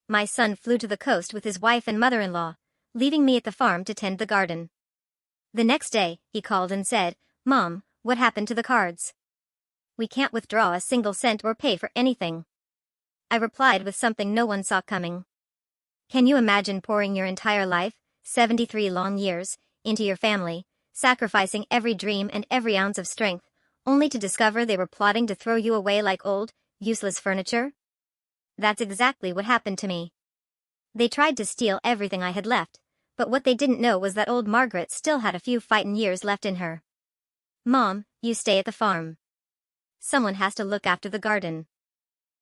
my son flew to the coast with his wife and mother-in-law, leaving me at the farm to tend the garden. The next day, he called and said, "Mom, what happened to the cards? We can't withdraw a single cent or pay for anything." I replied with something no one saw coming. Can you imagine pouring your entire life, 73 long years, into your family, sacrificing every dream and every ounce of strength, only to discover they were plotting to throw you away like old, useless furniture? That's exactly what happened to me. They tried to steal everything I had left, but what they didn't know was that old Margaret still had a few fightin' years left in her. "Mom, you stay at the farm. Someone has to look after the garden."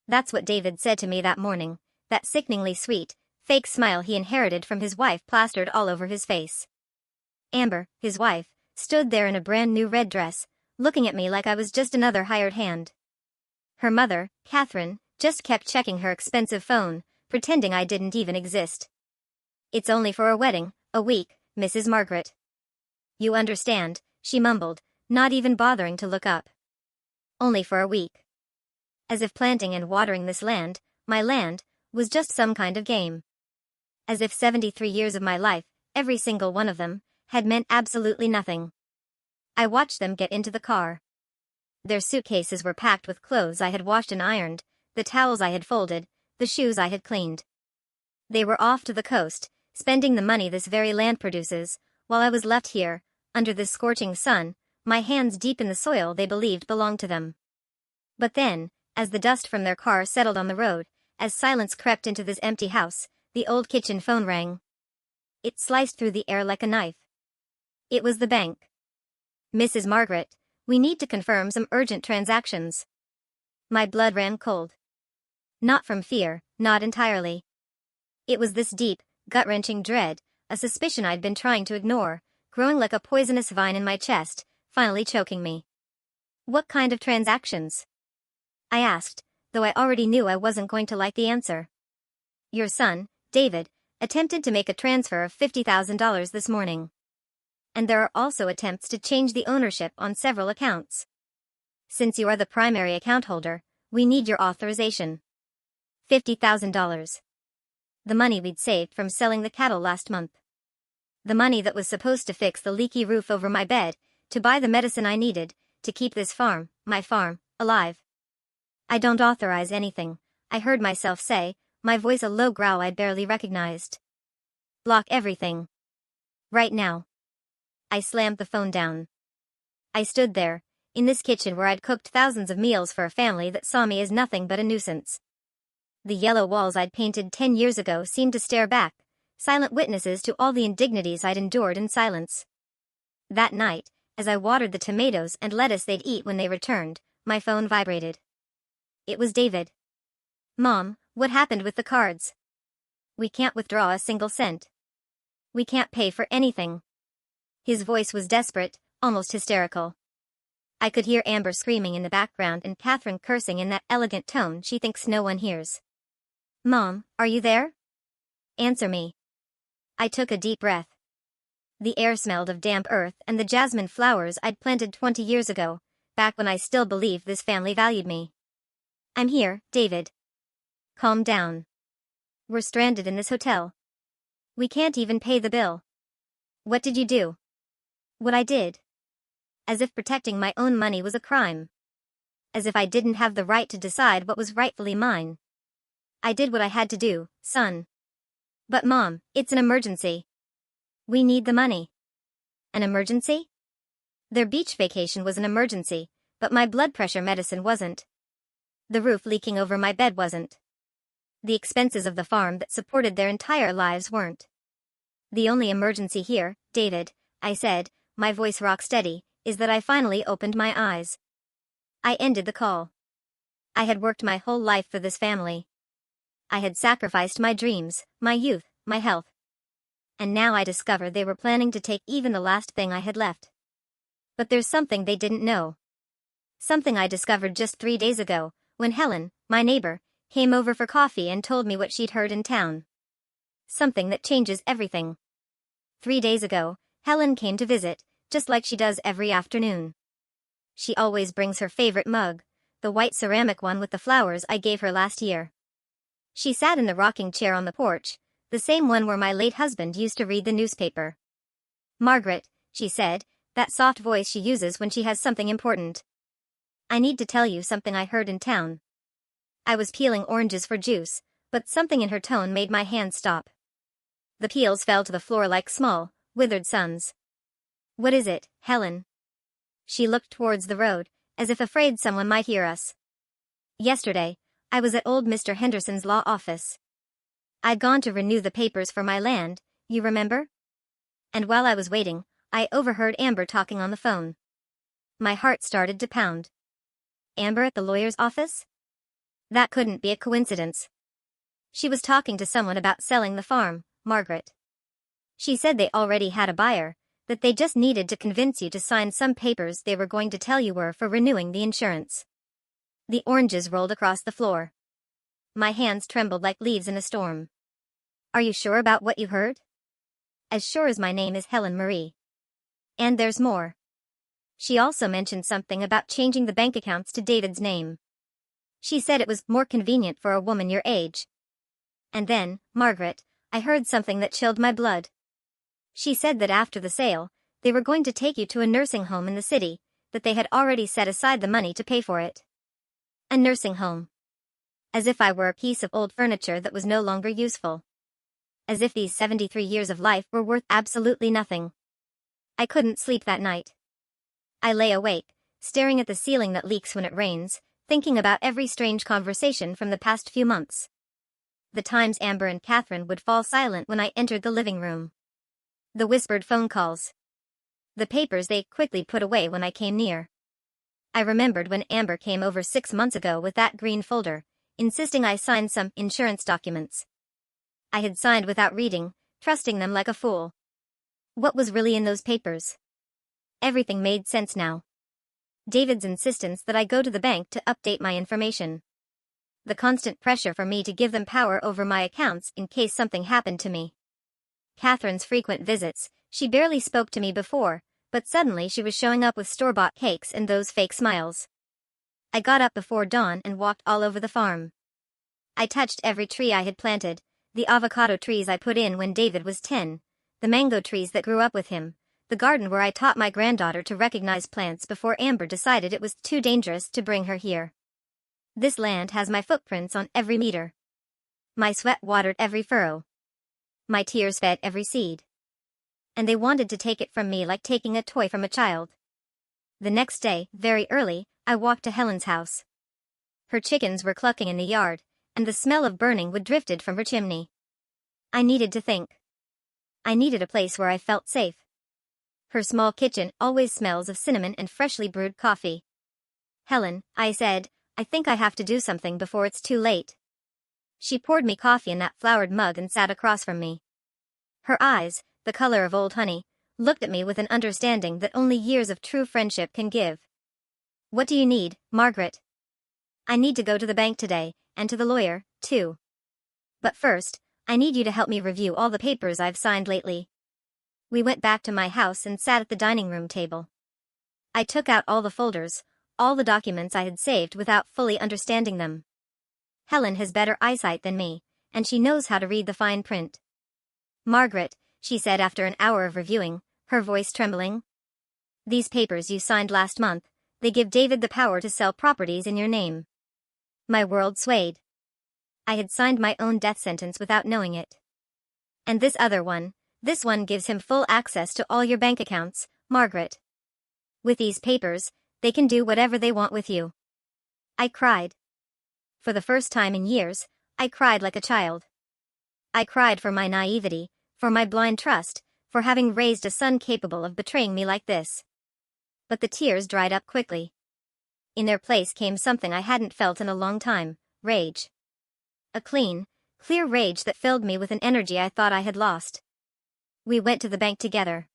That's what David said to me that morning, that sickeningly sweet, fake smile he inherited from his wife plastered all over his face. Amber, his wife, stood there in a brand new red dress, looking at me like I was just another hired hand. Her mother, Catherine, just kept checking her expensive phone, pretending I didn't even exist. "It's only for a wedding, a week, Mrs. Margaret." "You understand," she mumbled, not even bothering to look up. "Only for a week." As if planting and watering this land, my land, was just some kind of game. As if 73 years of my life, every single one of them, had meant absolutely nothing. I watched them get into the car. Their suitcases were packed with clothes I had washed and ironed, the towels I had folded, the shoes I had cleaned. They were off to the coast, spending the money this very land produces, while I was left here, under this scorching sun, my hands deep in the soil they believed belonged to them. But then, as the dust from their car settled on the road, as silence crept into this empty house, the old kitchen phone rang. It sliced through the air like a knife. It was the bank. "Mrs. Margaret, we need to confirm some urgent transactions." My blood ran cold. Not from fear, not entirely. It was this deep, gut-wrenching dread, a suspicion I'd been trying to ignore, growing like a poisonous vine in my chest, finally choking me. "What kind of transactions?" I asked, though I already knew I wasn't going to like the answer. "Your son, David, attempted to make a transfer of $50,000 this morning. And there are also attempts to change the ownership on several accounts. Since you are the primary account holder, we need your authorization." $50,000. The money we'd saved from selling the cattle last month. The money that was supposed to fix the leaky roof over my bed, to buy the medicine I needed, to keep this farm, my farm, alive. "I don't authorize anything," I heard myself say, my voice a low growl I barely recognized. "Block everything. Right now." I slammed the phone down. I stood there, in this kitchen where I'd cooked thousands of meals for a family that saw me as nothing but a nuisance. The yellow walls I'd painted 10 years ago seemed to stare back, silent witnesses to all the indignities I'd endured in silence. That night, as I watered the tomatoes and lettuce they'd eat when they returned, my phone vibrated. It was David. "Mom, what happened with the cards? We can't withdraw a single cent. We can't pay for anything." His voice was desperate, almost hysterical. I could hear Amber screaming in the background and Catherine cursing in that elegant tone she thinks no one hears. "Mom, are you there? Answer me." I took a deep breath. The air smelled of damp earth and the jasmine flowers I'd planted 20 years ago, back when I still believed this family valued me. "I'm here, David. Calm down. We're stranded in this hotel. We can't even pay the bill." "What did you do?" "What I did." As if protecting my own money was a crime. As if I didn't have the right to decide what was rightfully mine. "I did what I had to do, son." "But Mom, it's an emergency. We need the money." An emergency? Their beach vacation was an emergency, but my blood pressure medicine wasn't. The roof leaking over my bed wasn't. The expenses of the farm that supported their entire lives weren't. "The only emergency here, David," I said, my voice rock steady, "is that I finally opened my eyes." I ended the call. I had worked my whole life for this family. I had sacrificed my dreams, my youth, my health. And now I discovered they were planning to take even the last thing I had left. But there's something they didn't know. Something I discovered just 3 days ago, when Helen, my neighbor, came over for coffee and told me what she'd heard in town. Something that changes everything. 3 days ago, Helen came to visit, just like she does every afternoon. She always brings her favorite mug, the white ceramic one with the flowers I gave her last year. She sat in the rocking chair on the porch, the same one where my late husband used to read the newspaper. "Margaret," she said, that soft voice she uses when she has something important. "I need to tell you something I heard in town." I was peeling oranges for juice, but something in her tone made my hands stop. The peels fell to the floor like small, withered suns. "What is it, Helen?" She looked towards the road, as if afraid someone might hear us. "Yesterday, I was at old Mr. Henderson's law office. I'd gone to renew the papers for my land, you remember? And while I was waiting, I overheard Amber talking on the phone. My heart started to pound. Amber at the lawyer's office? That couldn't be a coincidence. She was talking to someone about selling the farm, Margaret. She said they already had a buyer, that they just needed to convince you to sign some papers they were going to tell you were for renewing the insurance. The oranges rolled across the floor. My hands trembled like leaves in a storm. Are you sure about what you heard? As sure as my name is Helen Marie. And there's more. She also mentioned something about changing the bank accounts to David's name. She said it was more convenient for a woman your age. And then, Margaret, I heard something that chilled my blood. She said that after the sale, they were going to take you to a nursing home in the city, that they had already set aside the money to pay for it. A nursing home. As if I were a piece of old furniture that was no longer useful. As if these 73 years of life were worth absolutely nothing. I couldn't sleep that night. I lay awake, staring at the ceiling that leaks when it rains, thinking about every strange conversation from the past few months. The times Amber and Catherine would fall silent when I entered the living room. The whispered phone calls. The papers they quickly put away when I came near. I remembered when Amber came over 6 months ago with that green folder, insisting I sign some insurance documents. I had signed without reading, trusting them like a fool. What was really in those papers? Everything made sense now. David's insistence that I go to the bank to update my information. The constant pressure for me to give them power over my accounts in case something happened to me. Catherine's frequent visits, she barely spoke to me before, but suddenly she was showing up with store-bought cakes and those fake smiles. I got up before dawn and walked all over the farm. I touched every tree I had planted, the avocado trees I put in when David was 10, the mango trees that grew up with him, the garden where I taught my granddaughter to recognize plants before Amber decided it was too dangerous to bring her here. This land has my footprints on every meter. My sweat watered every furrow. My tears fed every seed. And they wanted to take it from me like taking a toy from a child. The next day, very early, I walked to Helen's house. Her chickens were clucking in the yard, and the smell of burning wood drifted from her chimney. I needed to think. I needed a place where I felt safe. Her small kitchen always smells of cinnamon and freshly brewed coffee. "Helen," I said, "I think I have to do something before it's too late." She poured me coffee in that flowered mug and sat across from me. Her eyes, the color of old honey, looked at me with an understanding that only years of true friendship can give. "What do you need, Margaret?" "I need to go to the bank today, and to the lawyer, too. But first, I need you to help me review all the papers I've signed lately." We went back to my house and sat at the dining room table. I took out all the folders, all the documents I had saved without fully understanding them. Helen has better eyesight than me, and she knows how to read the fine print. "Margaret," she said after an hour of reviewing, her voice trembling. "These papers you signed last month, they give David the power to sell properties in your name." My world swayed. I had signed my own death sentence without knowing it. "And this other one, this one gives him full access to all your bank accounts, Margaret. With these papers, they can do whatever they want with you." I cried. For the first time in years, I cried like a child. I cried for my naivety, for my blind trust, for having raised a son capable of betraying me like this. But the tears dried up quickly. In their place came something I hadn't felt in a long time, rage. A clean, clear rage that filled me with an energy I thought I had lost. We went to the bank together.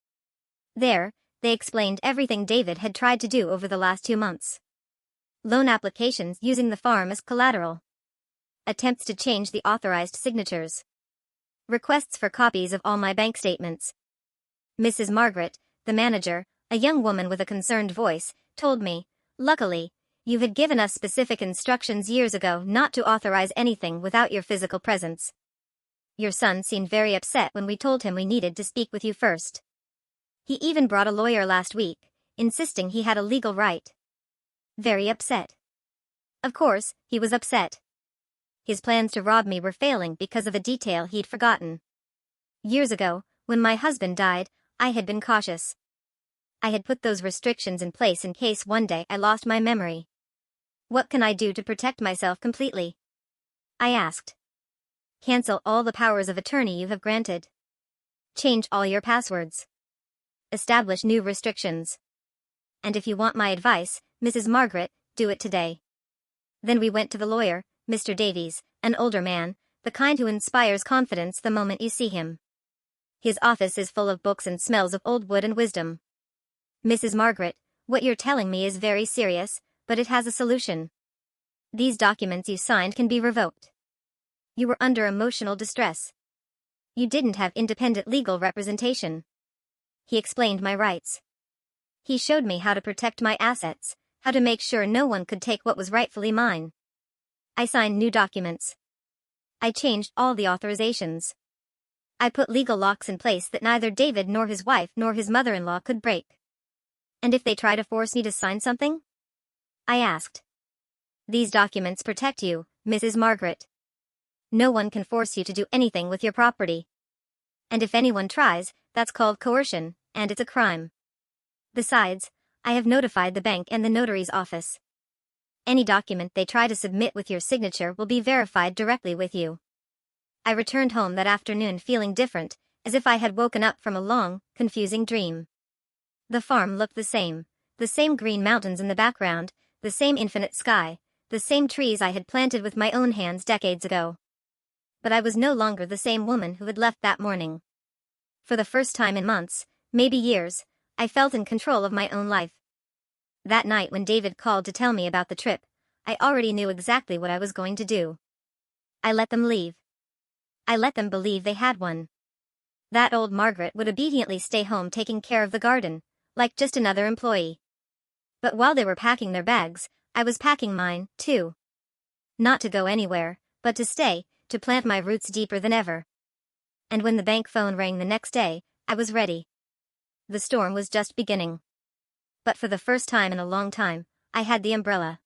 There, they explained everything David had tried to do over the last 2 months. Loan applications using the farm as collateral. Attempts to change the authorized signatures. Requests for copies of all my bank statements. Mrs. Margaret, the manager, a young woman with a concerned voice, told me, "Luckily, You had given us specific instructions years ago not to authorize anything without your physical presence. Your son seemed very upset when we told him we needed to speak with you first. He even brought a lawyer last week, insisting he had a legal right. Very upset. Of course, he was upset. His plans to rob me were failing because of a detail he'd forgotten. Years ago, when my husband died, I had been cautious. I had put those restrictions in place in case one day I lost my memory. What can I do to protect myself completely? I asked. Cancel all the powers of attorney you have granted. Change all your passwords. Establish new restrictions. And if you want my advice, Mrs. Margaret, do it today. Then we went to the lawyer, Mr. Davies, an older man, the kind who inspires confidence the moment you see him. His office is full of books and smells of old wood and wisdom. Mrs. Margaret, what you're telling me is very serious, but it has a solution. These documents you signed can be revoked. You were under emotional distress. You didn't have independent legal representation. He explained my rights. He showed me how to protect my assets, how to make sure no one could take what was rightfully mine. I signed new documents. I changed all the authorizations. I put legal locks in place that neither David nor his wife nor his mother-in-law could break. And if they try to force me to sign something? I asked. These documents protect you, Mrs. Margaret. No one can force you to do anything with your property. And if anyone tries, that's called coercion, and it's a crime. Besides, I have notified the bank and the notary's office. Any document they try to submit with your signature will be verified directly with you. I returned home that afternoon feeling different, as if I had woken up from a long, confusing dream. The farm looked the same green mountains in the background, the same infinite sky, the same trees I had planted with my own hands decades ago. But I was no longer the same woman who had left that morning. For the first time in months, maybe years, I felt in control of my own life. That night when David called to tell me about the trip, I already knew exactly what I was going to do. I let them leave. I let them believe they had one. That old Margaret would obediently stay home taking care of the garden, like just another employee. But while they were packing their bags, I was packing mine, too. Not to go anywhere, but to stay, to plant my roots deeper than ever. And when the bank phone rang the next day, I was ready. The storm was just beginning. But for the first time in a long time, I had the umbrella.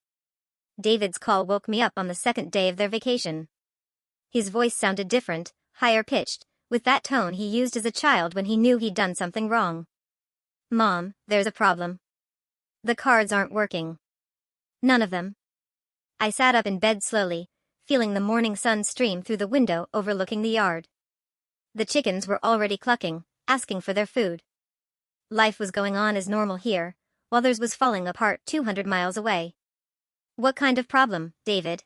David's call woke me up on the second day of their vacation. His voice sounded different, higher pitched, with that tone he used as a child when he knew he'd done something wrong. Mom, there's a problem. The cards aren't working. None of them. I sat up in bed slowly, feeling the morning sun stream through the window overlooking the yard. The chickens were already clucking, asking for their food. Life was going on as normal here, while theirs was falling apart 200 miles away. What kind of problem, David?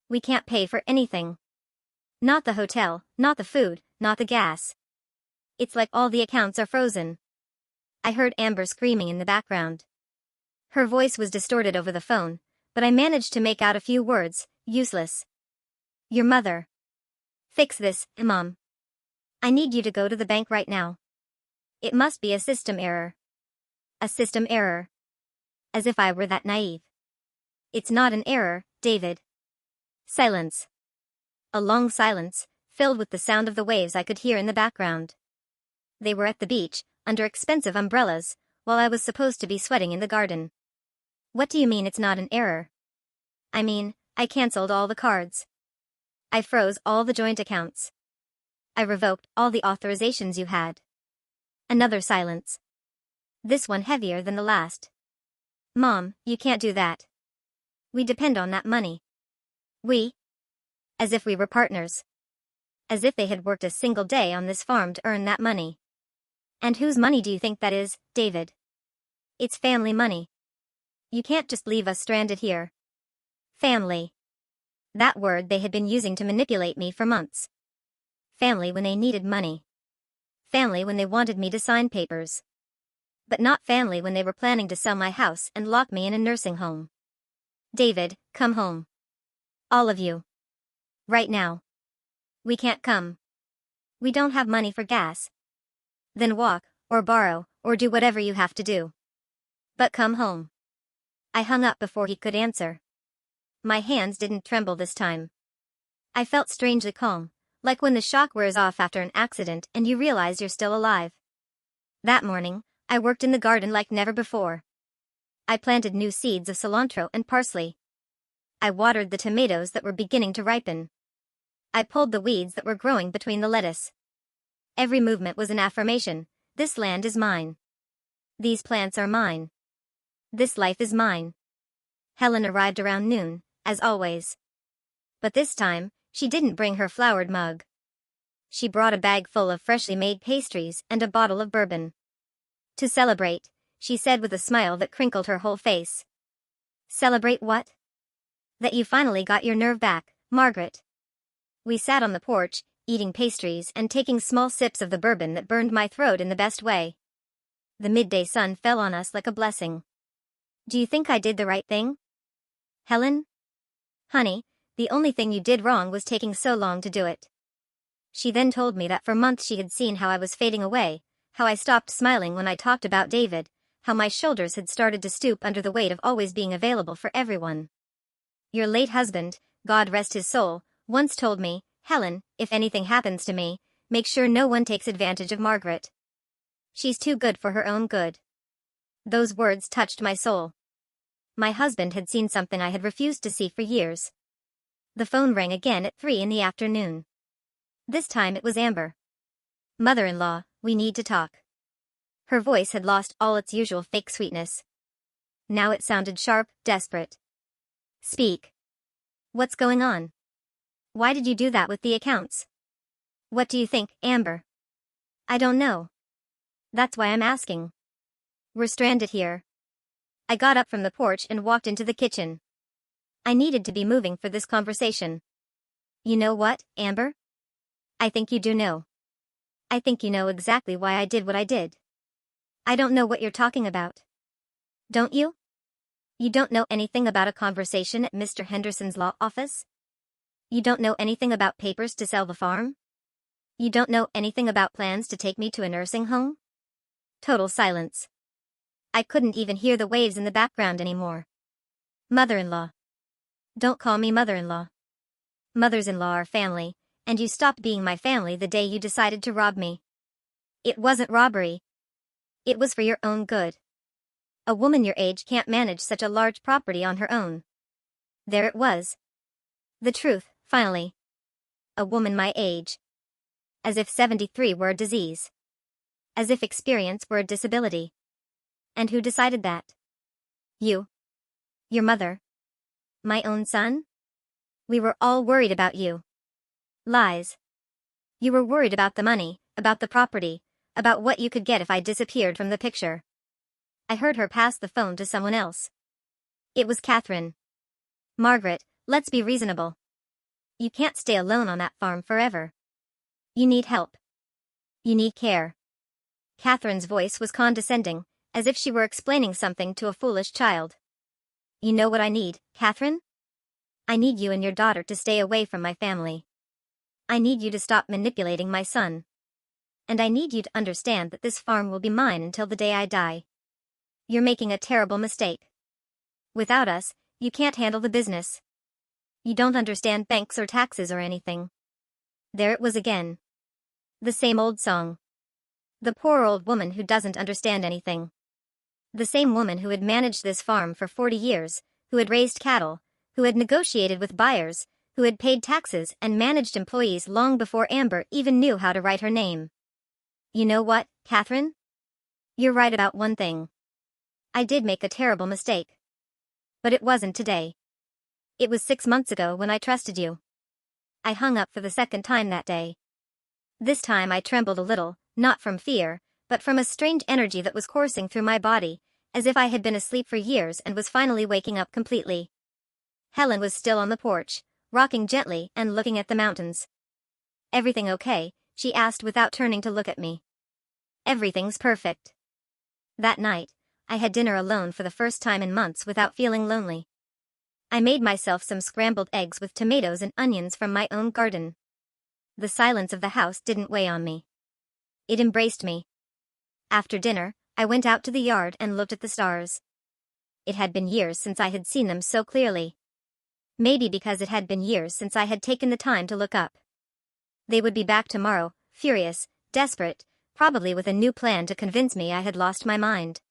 We can't pay for anything. Not the hotel, not the food, not the gas. It's like all the accounts are frozen. I heard Amber screaming in the background. Her voice was distorted over the phone, but I managed to make out a few words, useless. Your mother. Fix this, Mom. I need you to go to the bank right now. It must be a system error. A system error. As if I were that naive. It's not an error, David. Silence. A long silence, filled with the sound of the waves I could hear in the background. They were at the beach, under expensive umbrellas, while I was supposed to be sweating in the garden. What do you mean it's not an error? I mean, I cancelled all the cards. I froze all the joint accounts. I revoked all the authorizations you had. Another silence. This one heavier than the last. Mom, you can't do that. We depend on that money. We? As if we were partners. As if they had worked a single day on this farm to earn that money. And whose money do you think that is, David? It's family money. You can't just leave us stranded here. Family. That word they had been using to manipulate me for months. Family when they needed money. Family when they wanted me to sign papers. But not family when they were planning to sell my house and lock me in a nursing home. David, come home. All of you. Right now. We can't come. We don't have money for gas. Then walk, or borrow, or do whatever you have to do. But come home. I hung up before he could answer. My hands didn't tremble this time. I felt strangely calm, like when the shock wears off after an accident and you realize you're still alive. That morning, I worked in the garden like never before. I planted new seeds of cilantro and parsley. I watered the tomatoes that were beginning to ripen. I pulled the weeds that were growing between the lettuce. Every movement was an affirmation. This land is mine. These plants are mine. This life is mine. Helen arrived around noon, as always. But this time, she didn't bring her flowered mug. She brought a bag full of freshly made pastries and a bottle of bourbon. To celebrate, she said with a smile that crinkled her whole face. Celebrate what? That you finally got your nerve back, Margaret. We sat on the porch, eating pastries and taking small sips of the bourbon that burned my throat in the best way. The midday sun fell on us like a blessing. Do you think I did the right thing? Helen? Honey, the only thing you did wrong was taking so long to do it. She then told me that for months she had seen how I was fading away, how I stopped smiling when I talked about David, how my shoulders had started to stoop under the weight of always being available for everyone. Your late husband, God rest his soul, once told me, Helen, if anything happens to me, make sure no one takes advantage of Margaret. She's too good for her own good. Those words touched my soul. My husband had seen something I had refused to see for years. The phone rang again at 3 in the afternoon. This time it was Amber. Mother-in-law, we need to talk. Her voice had lost all its usual fake sweetness. Now it sounded sharp, desperate. Speak. What's going on? Why did you do that with the accounts? What do you think, Amber? I don't know. That's why I'm asking. We're stranded here. I got up from the porch and walked into the kitchen. I needed to be moving for this conversation. You know what, Amber? I think you do know. I think you know exactly why I did what I did. I don't know what you're talking about. Don't you? You don't know anything about a conversation at Mr. Henderson's law office? You don't know anything about papers to sell the farm? You don't know anything about plans to take me to a nursing home? Total silence. I couldn't even hear the waves in the background anymore. Mother-in-law. Don't call me mother-in-law. Mothers-in-law are family, and you stopped being my family the day you decided to rob me. It wasn't robbery. It was for your own good. A woman your age can't manage such a large property on her own. There it was. The truth, finally. A woman my age. As if 73 were a disease. As if experience were a disability. And who decided that? You. Your mother. My own son? We were all worried about you. Lies. You were worried about the money, about the property, about what you could get if I disappeared from the picture. I heard her pass the phone to someone else. It was Catherine. Margaret, let's be reasonable. You can't stay alone on that farm forever. You need help. You need care. Catherine's voice was condescending, as if she were explaining something to a foolish child. You know what I need, Catherine? I need you and your daughter to stay away from my family. I need you to stop manipulating my son. And I need you to understand that this farm will be mine until the day I die. You're making a terrible mistake. Without us, you can't handle the business. You don't understand banks or taxes or anything. There it was again. The same old song. The poor old woman who doesn't understand anything. The same woman who had managed this farm for 40 years, who had raised cattle, who had negotiated with buyers, who had paid taxes and managed employees long before Amber even knew how to write her name. You know what, Catherine? You're right about one thing. I did make a terrible mistake. But it wasn't today. It was 6 months ago when I trusted you. I hung up for the second time that day. This time I trembled a little, not from fear, but from a strange energy that was coursing through my body, as if I had been asleep for years and was finally waking up completely. Helen was still on the porch, rocking gently and looking at the mountains. Everything okay? She asked without turning to look at me. Everything's perfect. That night, I had dinner alone for the first time in months without feeling lonely. I made myself some scrambled eggs with tomatoes and onions from my own garden. The silence of the house didn't weigh on me. It embraced me. After dinner, I went out to the yard and looked at the stars. It had been years since I had seen them so clearly. Maybe because it had been years since I had taken the time to look up. They would be back tomorrow, furious, desperate, probably with a new plan to convince me I had lost my mind.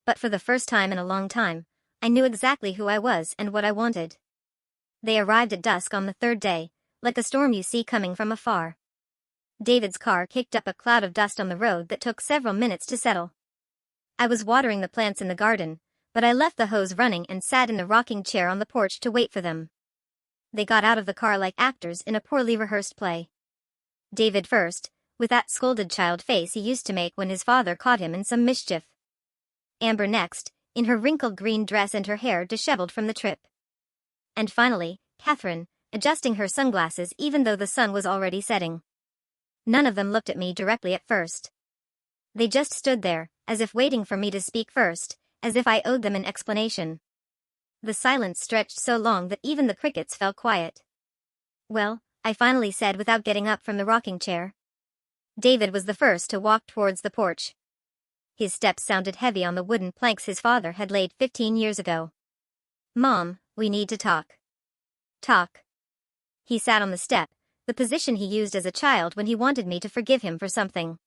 But for the first time in a long time, I knew exactly who I was and what I wanted. They arrived at dusk on the third day, like a storm you see coming from afar. David's car kicked up a cloud of dust on the road that took several minutes to settle. I was watering the plants in the garden, but I left the hose running and sat in the rocking chair on the porch to wait for them. They got out of the car like actors in a poorly rehearsed play. David first, with that scolded child face he used to make when his father caught him in some mischief. Amber next, in her wrinkled green dress and her hair disheveled from the trip. And finally, Catherine, adjusting her sunglasses even though the sun was already setting. None of them looked at me directly at first. They just stood there, as if waiting for me to speak first, as if I owed them an explanation. The silence stretched so long that even the crickets fell quiet. "Well," I finally said without getting up from the rocking chair. David was the first to walk towards the porch. His steps sounded heavy on the wooden planks his father had laid 15 years ago. "Mom, we need to talk." "Talk." He sat on the step, the position he used as a child when he wanted me to forgive him for something.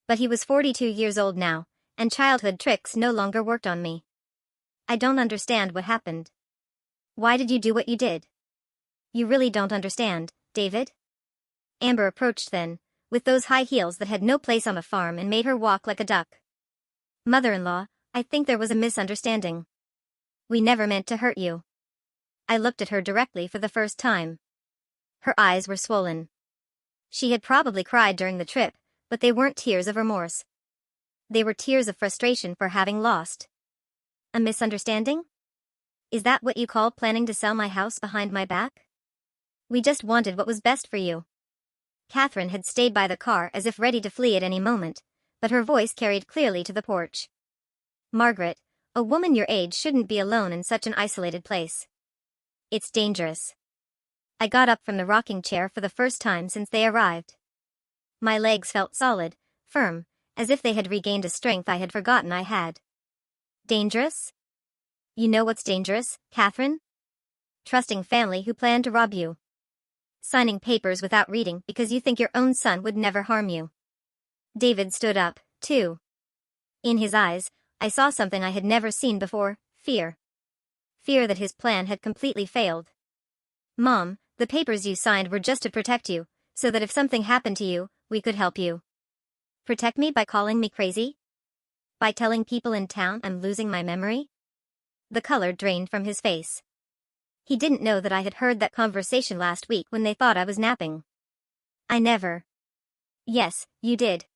But he was 42 years old now, and childhood tricks no longer worked on me. "I don't understand what happened. Why did you do what you did? You really don't understand, David?" Amber approached then, with those high heels that had no place on a farm and made her walk like a duck. "Mother-in-law, I think there was a misunderstanding. We never meant to hurt you." I looked at her directly for the first time. Her eyes were swollen. She had probably cried during the trip, but they weren't tears of remorse. They were tears of frustration for having lost. "A misunderstanding? Is that what you call planning to sell my house behind my back? We just wanted what was best for you." Catherine had stayed by the car as if ready to flee at any moment, but her voice carried clearly to the porch. "Margaret, a woman your age shouldn't be alone in such an isolated place. It's dangerous." I got up from the rocking chair for the first time since they arrived. My legs felt solid, firm, as if they had regained a strength I had forgotten I had. "Dangerous? You know what's dangerous, Catherine? Trusting family who plan to rob you. Signing papers without reading because you think your own son would never harm you." David stood up, too. In his eyes, I saw something I had never seen before, fear. Fear that his plan had completely failed. "Mom, the papers you signed were just to protect you, so that if something happened to you, we could help you." "Protect me by calling me crazy? By telling people in town I'm losing my memory?" The color drained from his face. He didn't know that I had heard that conversation last week when they thought I was napping. "I never." "Yes, you did.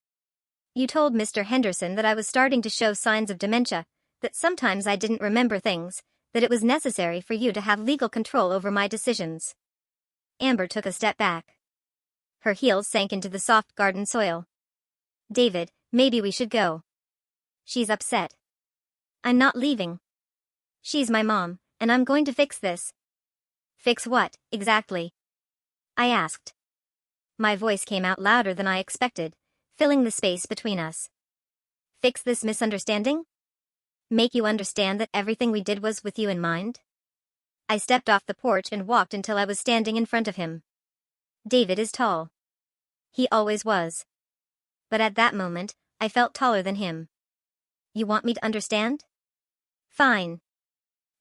You told Mr. Henderson that I was starting to show signs of dementia, that sometimes I didn't remember things, that it was necessary for you to have legal control over my decisions." Amber took a step back. Her heels sank into the soft garden soil. "David, maybe we should go. She's upset. I'm not leaving. She's my mom, and I'm going to fix this." "Fix what, exactly?" I asked. My voice came out louder than I expected, filling the space between us. "Fix this misunderstanding? Make you understand that everything we did was with you in mind?" I stepped off the porch and walked until I was standing in front of him. David is tall. He always was. But at that moment, I felt taller than him. "You want me to understand? Fine.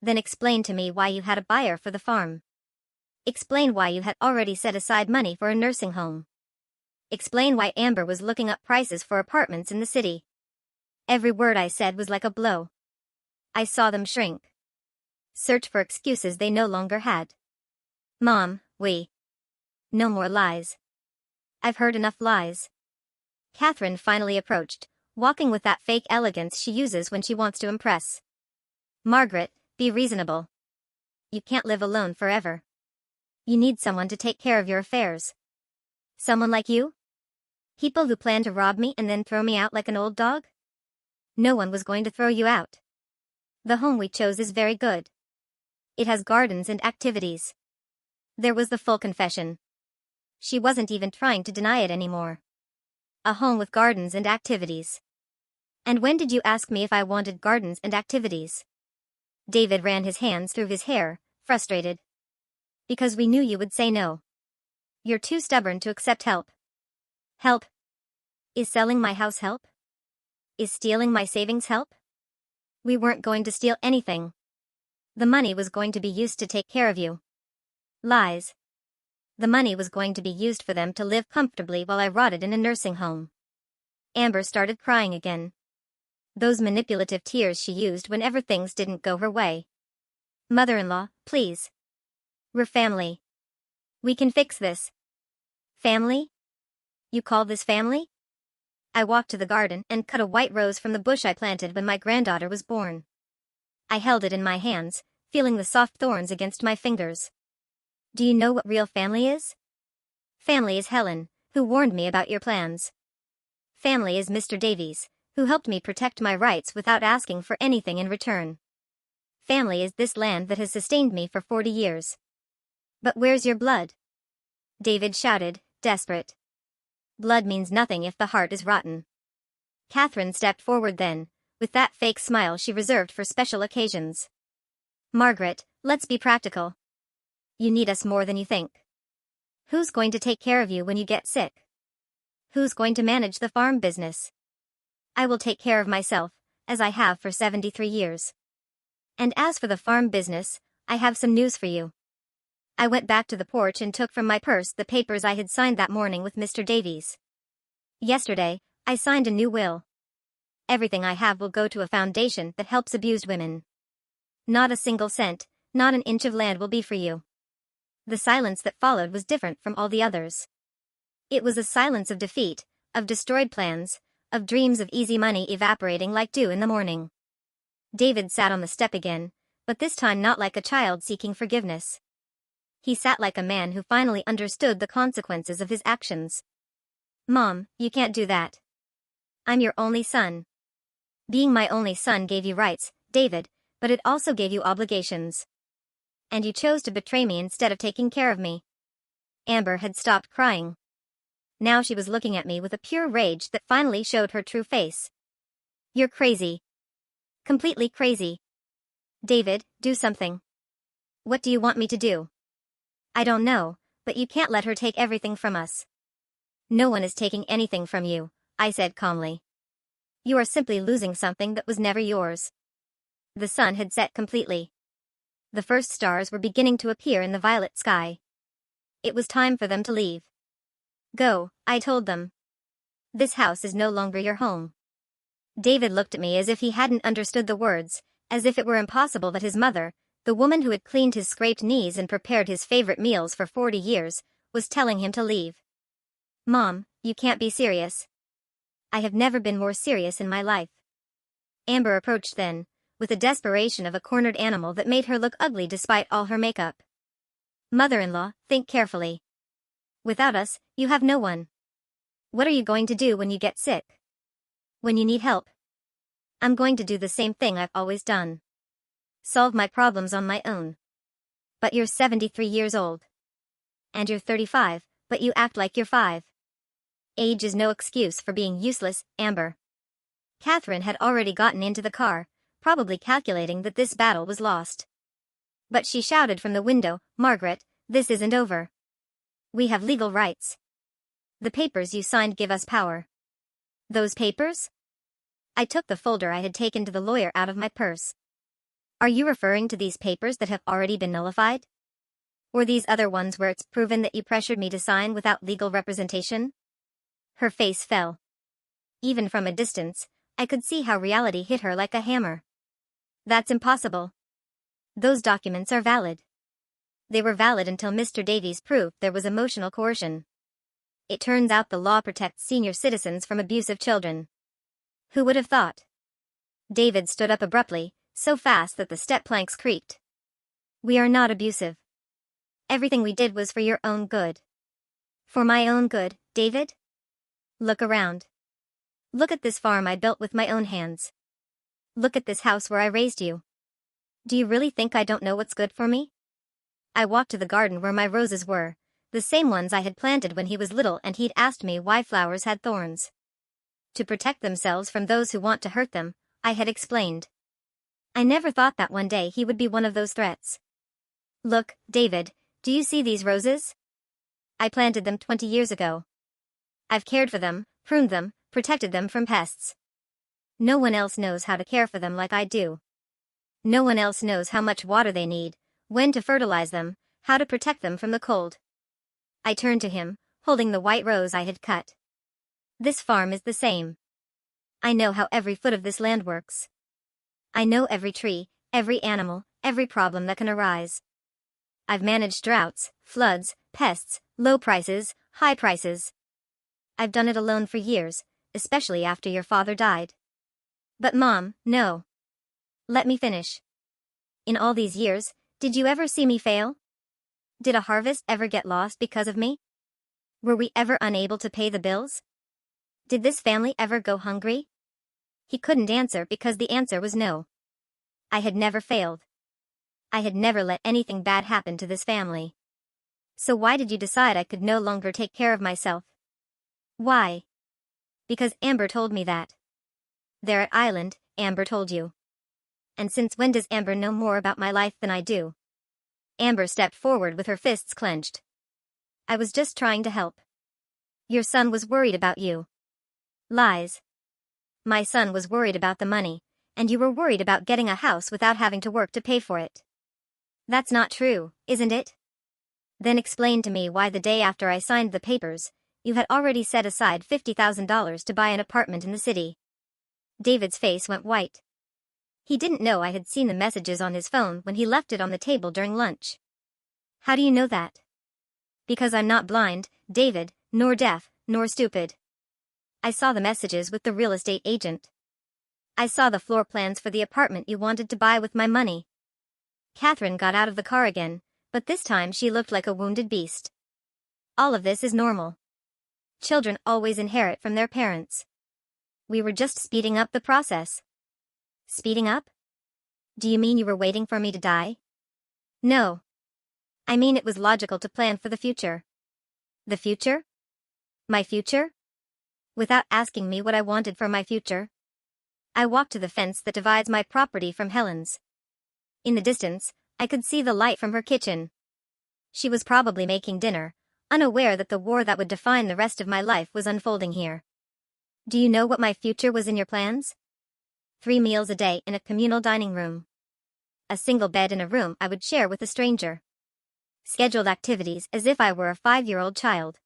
Then explain to me why you had a buyer for the farm. Explain why you had already set aside money for a nursing home. Explain why Amber was looking up prices for apartments in the city." Every word I said was like a blow. I saw them shrink. Search for excuses they no longer had. "Mom, no more lies. I've heard enough lies." Catherine finally approached, walking with that fake elegance she uses when she wants to impress. "Margaret, be reasonable. You can't live alone forever. You need someone to take care of your affairs. Someone like you? People who plan to rob me and then throw me out like an old dog? No one was going to throw you out. The home we chose is very good. It has gardens and activities." There was the full confession. She wasn't even trying to deny it anymore. A home with gardens and activities. "And when did you ask me if I wanted gardens and activities?" David ran his hands through his hair, frustrated. Because we knew you would say no. You're too stubborn to accept help. Help? Is selling my house help? Is stealing my savings help? We weren't going to steal anything. The money was going to be used to take care of you. Lies. The money was going to be used for them to live comfortably while I rotted in a nursing home. Amber started crying again. Those manipulative tears she used whenever things didn't go her way. Mother-in-law, please. We're family. We can fix this. Family? You call this family? I walked to the garden and cut a white rose from the bush I planted when my granddaughter was born. I held it in my hands, feeling the soft thorns against my fingers. Do you know what real family is? Family is Helen, who warned me about your plans. Family is Mr. Davies, who helped me protect my rights without asking for anything in return. Family is this land that has sustained me for 40 years. But where's your blood? David shouted, desperate. Blood means nothing if the heart is rotten. Catherine stepped forward then, with that fake smile she reserved for special occasions. Margaret, let's be practical. You need us more than you think. Who's going to take care of you when you get sick? Who's going to manage the farm business? I will take care of myself, as I have for 73 years. And as for the farm business, I have some news for you. I went back to the porch and took from my purse the papers I had signed that morning with Mr. Davies. Yesterday, I signed a new will. Everything I have will go to a foundation that helps abused women. Not a single cent, not an inch of land will be for you. The silence that followed was different from all the others. It was a silence of defeat, of destroyed plans, of dreams of easy money evaporating like dew in the morning. David sat on the step again, but this time not like a child seeking forgiveness. He sat like a man who finally understood the consequences of his actions. Mom, you can't do that. I'm your only son. Being my only son gave you rights, David, but it also gave you obligations. And you chose to betray me instead of taking care of me. Amber had stopped crying. Now she was looking at me with a pure rage that finally showed her true face. You're crazy. Completely crazy. David, do something. What do you want me to do? I don't know, but you can't let her take everything from us. No one is taking anything from you, I said calmly. You are simply losing something that was never yours. The sun had set completely. The first stars were beginning to appear in the violet sky. It was time for them to leave. Go, I told them. This house is no longer your home. David looked at me as if he hadn't understood the words, as if it were impossible that his mother, the woman who had cleaned his scraped knees and prepared his favorite meals for 40 years, was telling him to leave. Mom, you can't be serious. I have never been more serious in my life. Amber approached then, with the desperation of a cornered animal that made her look ugly despite all her makeup. Mother-in-law, think carefully. Without us, you have no one. What are you going to do when you get sick? When you need help? I'm going to do the same thing I've always done. Solve my problems on my own. But you're 73 years old. And you're 35, but you act like you're 5. Age is no excuse for being useless, Amber. Catherine had already gotten into the car, probably calculating that this battle was lost. But she shouted from the window, Margaret, this isn't over. We have legal rights. The papers you signed give us power. Those papers? I took the folder I had taken to the lawyer out of my purse. Are you referring to these papers that have already been nullified? Or these other ones where it's proven that you pressured me to sign without legal representation? Her face fell. Even from a distance, I could see how reality hit her like a hammer. That's impossible. Those documents are valid. They were valid until Mr. Davies proved there was emotional coercion. It turns out the law protects senior citizens from abusive children. Who would have thought? David stood up abruptly, so fast that the step planks creaked. We are not abusive. Everything we did was for your own good. For my own good, David? Look around. Look at this farm I built with my own hands. Look at this house where I raised you. Do you really think I don't know what's good for me? I walked to the garden where my roses were, the same ones I had planted when he was little and he'd asked me why flowers had thorns. To protect themselves from those who want to hurt them, I had explained. I never thought that one day he would be one of those threats. Look, David, do you see these roses? I planted them 20 years ago. I've cared for them, pruned them, protected them from pests. No one else knows how to care for them like I do. No one else knows how much water they need, when to fertilize them, how to protect them from the cold. I turned to him, holding the white rose I had cut. This farm is the same. I know how every foot of this land works. I know every tree, every animal, every problem that can arise. I've managed droughts, floods, pests, low prices, high prices. I've done it alone for years, especially after your father died. But Mom, no. Let me finish. In all these years, did you ever see me fail? Did a harvest ever get lost because of me? Were we ever unable to pay the bills? Did this family ever go hungry? He couldn't answer because the answer was no. I had never failed. I had never let anything bad happen to this family. So why did you decide I could no longer take care of myself? Why? Because Amber told me that. There at Island, Amber told you. And since when does Amber know more about my life than I do? Amber stepped forward with her fists clenched. I was just trying to help. Your son was worried about you. Lies. My son was worried about the money, and you were worried about getting a house without having to work to pay for it. That's not true, isn't it? Then explain to me why the day after I signed the papers, you had already set aside $50,000 to buy an apartment in the city. David's face went white. He didn't know I had seen the messages on his phone when he left it on the table during lunch. How do you know that? Because I'm not blind, David, nor deaf, nor stupid. I saw the messages with the real estate agent. I saw the floor plans for the apartment you wanted to buy with my money. Catherine got out of the car again, but this time she looked like a wounded beast. All of this is normal. Children always inherit from their parents. We were just speeding up the process. Speeding up? Do you mean you were waiting for me to die? No. I mean it was logical to plan for the future. The future? My future? Without asking me what I wanted for my future. I walked to the fence that divides my property from Helen's. In the distance, I could see the light from her kitchen. She was probably making dinner, unaware that the war that would define the rest of my life was unfolding here. Do you know what my future was in your plans? 3 meals a day in a communal dining room. A single bed in a room I would share with a stranger. Scheduled activities as if I were a 5-year-old child.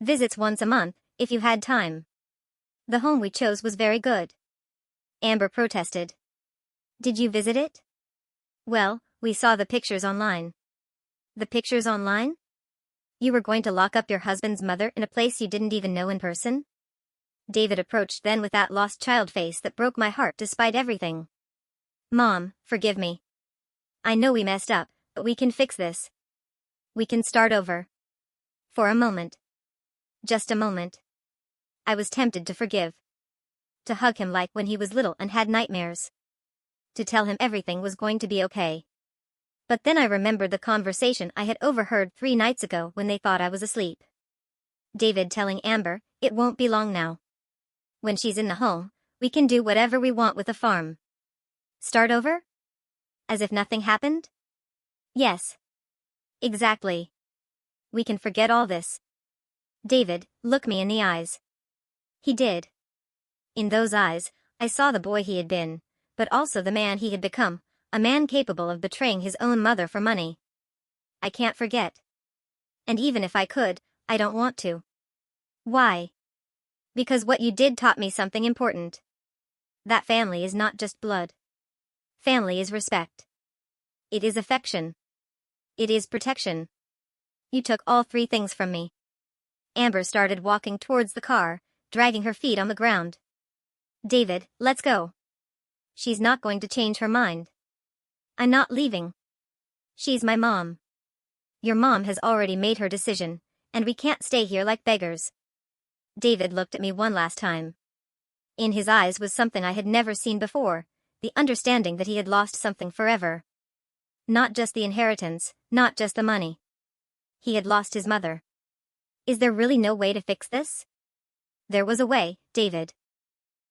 Visits once a month, if you had time. The home we chose was very good. Amber protested. Did you visit it? Well, we saw the pictures online. The pictures online? You were going to lock up your husband's mother in a place you didn't even know in person? David approached then with that lost child face that broke my heart despite everything. Mom, forgive me. I know we messed up, but we can fix this. We can start over. For a moment. Just a moment. I was tempted to forgive. To hug him like when he was little and had nightmares. To tell him everything was going to be okay. But then I remembered the conversation I had overheard 3 nights ago when they thought I was asleep. David telling Amber, it won't be long now. When she's in the home, we can do whatever we want with the farm. Start over? As if nothing happened? Yes. Exactly. We can forget all this. David, look me in the eyes. He did. In those eyes, I saw the boy he had been, but also the man he had become, a man capable of betraying his own mother for money. I can't forget. And even if I could, I don't want to. Why? Because what you did taught me something important. That family is not just blood. Family is respect. It is affection. It is protection. You took all 3 things from me. Amber started walking towards the car, dragging her feet on the ground. David, let's go. She's not going to change her mind. I'm not leaving. She's my mom. Your mom has already made her decision, and we can't stay here like beggars. David looked at me one last time. In his eyes was something I had never seen before, the understanding that he had lost something forever. Not just the inheritance, not just the money. He had lost his mother. Is there really no way to fix this? There was a way, David.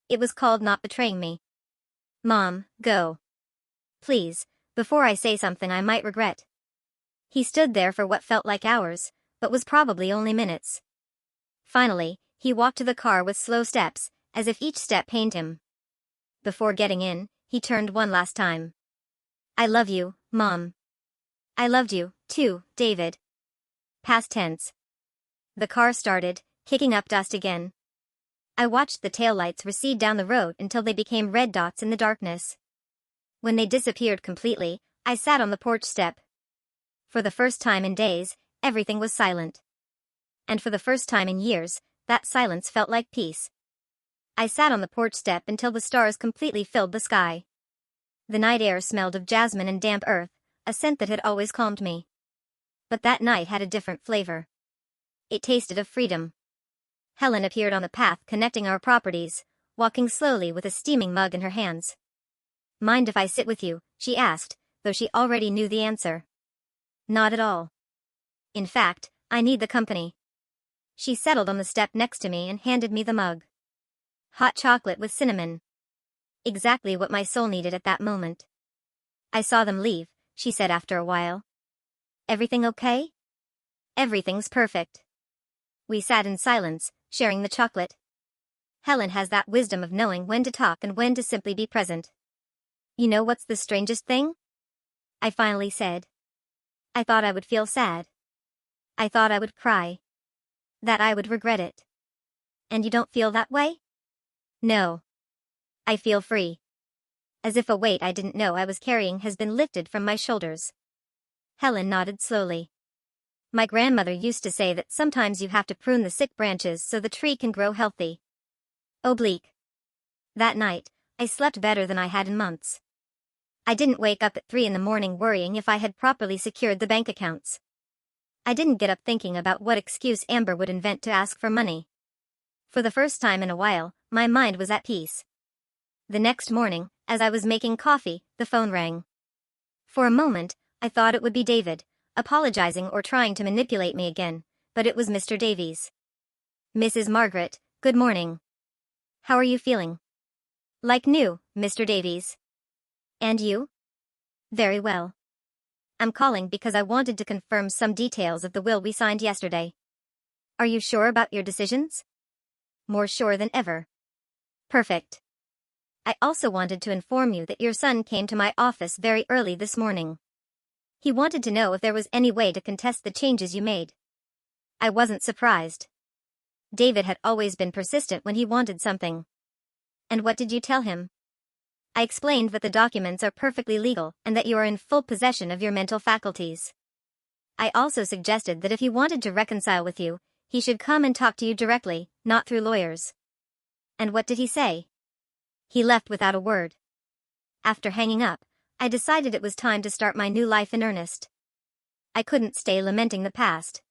It was called not betraying me. Mom, go. please, before I say something I might regret." He stood there for what felt like hours, but was probably only minutes. Finally, he walked to the car with slow steps, as if each step pained him. Before getting in, he turned one last time. "I love you, Mom." "I loved you, too, David." Past tense. The car started, kicking up dust again. I watched the taillights recede down the road until they became red dots in the darkness. When they disappeared completely, I sat on the porch step. For the first time in days, everything was silent. And for the first time in years, that silence felt like peace. I sat on the porch step until the stars completely filled the sky. The night air smelled of jasmine and damp earth, a scent that had always calmed me. But that night had a different flavor. It tasted of freedom. Helen appeared on the path connecting our properties, walking slowly with a steaming mug in her hands. "Mind if I sit with you?" she asked, though she already knew the answer. "Not at all. In fact, I need the company." She settled on the step next to me and handed me the mug. Hot chocolate with cinnamon. Exactly what my soul needed at that moment. "I saw them leave," she said after a while. "Everything okay?" "Everything's perfect." We sat in silence, sharing the chocolate. Helen has that wisdom of knowing when to talk and when to simply be present. "You know what's the strangest thing?" I finally said. "I thought I would feel sad. I thought I would cry. That I would regret it." "And you don't feel that way?" "No. I feel free. As if a weight I didn't know I was carrying has been lifted from my shoulders." Helen nodded slowly. "My grandmother used to say that sometimes you have to prune the sick branches so the tree can grow healthy." Oblique. That night, I slept better than I had in months. I didn't wake up at 3 a.m. worrying if I had properly secured the bank accounts. I didn't get up thinking about what excuse Amber would invent to ask for money. For the first time in a while, my mind was at peace. The next morning, as I was making coffee, the phone rang. For a moment, I thought it would be David, apologizing or trying to manipulate me again, but it was Mr. Davies. "Mrs. Margaret, good morning. How are you feeling?" "Like new, Mr. Davies." "And you?" "Very well. I'm calling because I wanted to confirm some details of the will we signed yesterday." "Are you sure about your decisions?" "More sure than ever." "Perfect. I also wanted to inform you that your son came to my office very early this morning. He wanted to know if there was any way to contest the changes you made." I wasn't surprised. David had always been persistent when he wanted something. "And what did you tell him?" I explained that the documents are perfectly legal and that you are in full possession of your mental faculties. I also suggested that if he wanted to reconcile with you, he should come and talk to you directly, not through lawyers. And what did he say? He left without a word. After hanging up, I decided it was time to start my new life in earnest. I couldn't stay lamenting the past.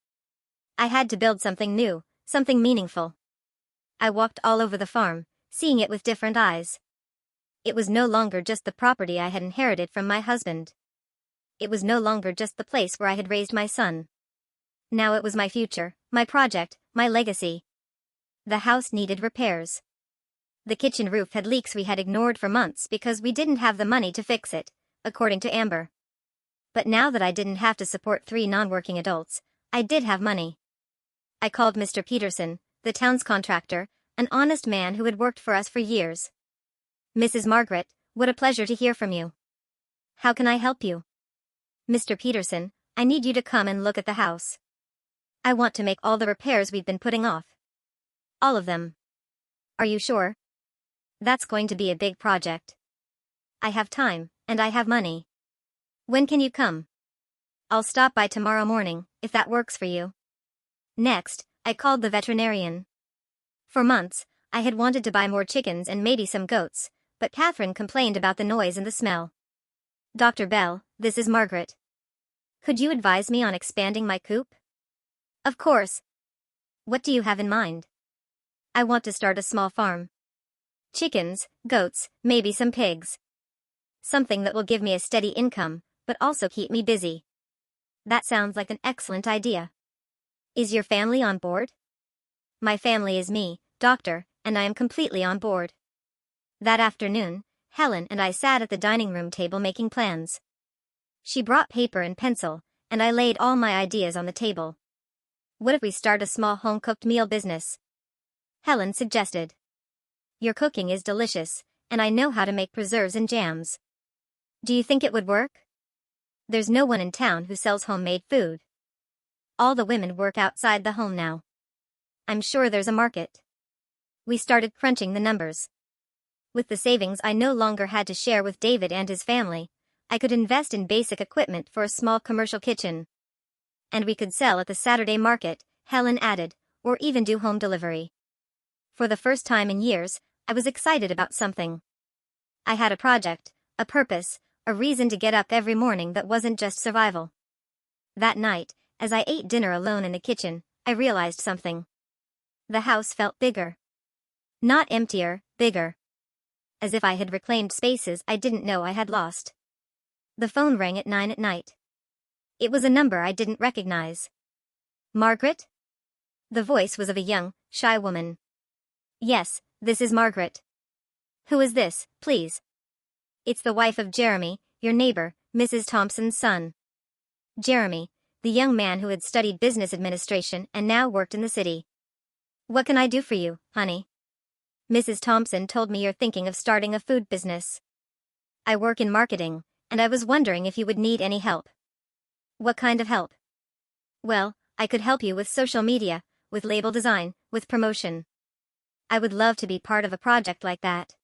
I had to build something new, something meaningful. I walked all over the farm, seeing it with different eyes. It was no longer just the property I had inherited from my husband. It was no longer just the place where I had raised my son. Now it was my future, my project, my legacy. The house needed repairs. The kitchen roof had leaks we had ignored for months because we didn't have the money to fix it, according to Amber. But now that I didn't have to support 3 non-working adults, I did have money. I called Mr. Peterson, the town's contractor, an honest man who had worked for us for years. "Mrs. Margaret, what a pleasure to hear from you. How can I help you?" "Mr. Peterson, I need you to come and look at the house. I want to make all the repairs we've been putting off. All of them." "Are you sure?" "That's going to be a big project." "I have time, and I have money." "When can you come?" "I'll stop by tomorrow morning, if that works for you." Next, I called the veterinarian. For months, I had wanted to buy more chickens and maybe some goats, but Catherine complained about the noise and the smell. "Dr. Bell, this is Margaret. Could you advise me on expanding my coop?" "Of course. What do you have in mind?" "I want to start a small farm. Chickens, goats, maybe some pigs. Something that will give me a steady income, but also keep me busy." "That sounds like an excellent idea. Is your family on board?" "My family is me, doctor, and I am completely on board." That afternoon, Helen and I sat at the dining room table making plans. She brought paper and pencil, and I laid all my ideas on the table. What if we start a small home-cooked meal business? Helen suggested. Your cooking is delicious, and I know how to make preserves and jams. Do you think it would work? There's no one in town who sells homemade food. All the women work outside the home now. I'm sure there's a market. We started crunching the numbers. With the savings I no longer had to share with David and his family, I could invest in basic equipment for a small commercial kitchen. And we could sell at the Saturday market, Helen added, or even do home delivery. For the first time in years, I was excited about something. I had a project, a purpose, a reason to get up every morning that wasn't just survival. That night, as I ate dinner alone in the kitchen, I realized something. The house felt bigger. Not emptier, bigger. As if I had reclaimed spaces I didn't know I had lost. The phone rang at 9 at night. It was a number I didn't recognize. Margaret? The voice was of a young, shy woman. Yes, this is Margaret. Who is this, please? It's the wife of Jeremy, your neighbor, Mrs. Thompson's son. Jeremy, the young man who had studied business administration and now worked in the city. What can I do for you, honey? Mrs. Thompson told me you're thinking of starting a food business. I work in marketing, and I was wondering if you would need any help. What kind of help? Well, I could help you with social media, with label design, with promotion. I would love to be part of a project like that.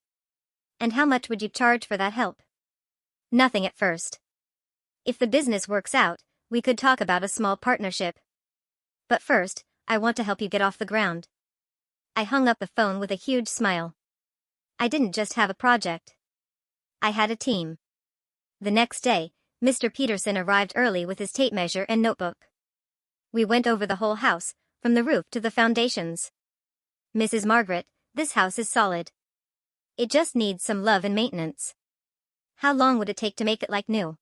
And how much would you charge for that help? Nothing at first. If the business works out, we could talk about a small partnership. But first, I want to help you get off the ground. I hung up the phone with a huge smile. I didn't just have a project. I had a team. The next day, Mr. Peterson arrived early with his tape measure and notebook. We went over the whole house, from the roof to the foundations. Mrs. Margaret, this house is solid. It just needs some love and maintenance. How long would it take to make it like new?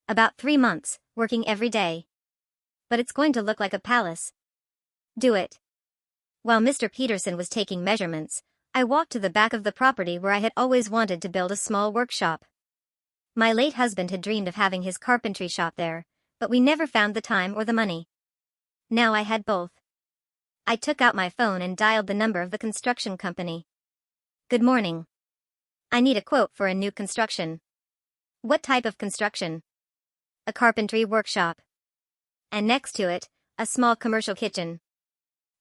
About 3 months, working every day. But it's going to look like a palace. Do it. While Mr. Peterson was taking measurements, I walked to the back of the property where I had always wanted to build a small workshop. My late husband had dreamed of having his carpentry shop there, but we never found the time or the money. Now I had both. I took out my phone and dialed the number of the construction company. Good morning. I need a quote for a new construction. What type of construction? A carpentry workshop. And next to it, a small commercial kitchen.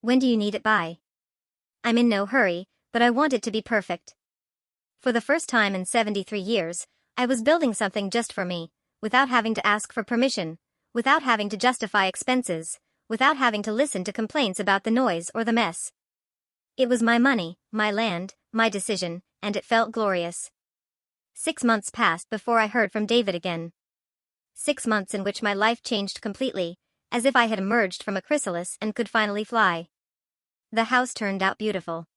When do you need it by? I'm in no hurry, but I want it to be perfect. For the first time in 73 years, I was building something just for me, without having to ask for permission, without having to justify expenses, without having to listen to complaints about the noise or the mess. It was my money, my land, my decision, and it felt glorious. 6 months passed before I heard from David again. 6 months in which my life changed completely, as if I had emerged from a chrysalis and could finally fly. The house turned out beautiful.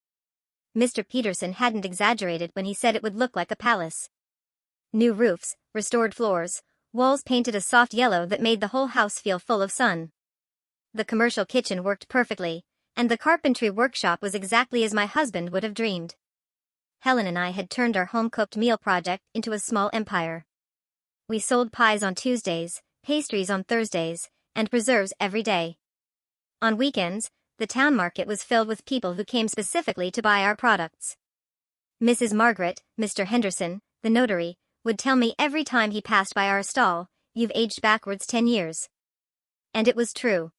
Mr. Peterson hadn't exaggerated when he said it would look like a palace. New roofs, restored floors, walls painted a soft yellow that made the whole house feel full of sun. The commercial kitchen worked perfectly, and the carpentry workshop was exactly as my husband would have dreamed. Helen and I had turned our home-cooked meal project into a small empire. We sold pies on Tuesdays, pastries on Thursdays, and preserves every day. On weekends, the town market was filled with people who came specifically to buy our products. Mrs. Margaret, Mr. Henderson, the notary, would tell me every time he passed by our stall, "You've aged backwards 10 years." And it was true.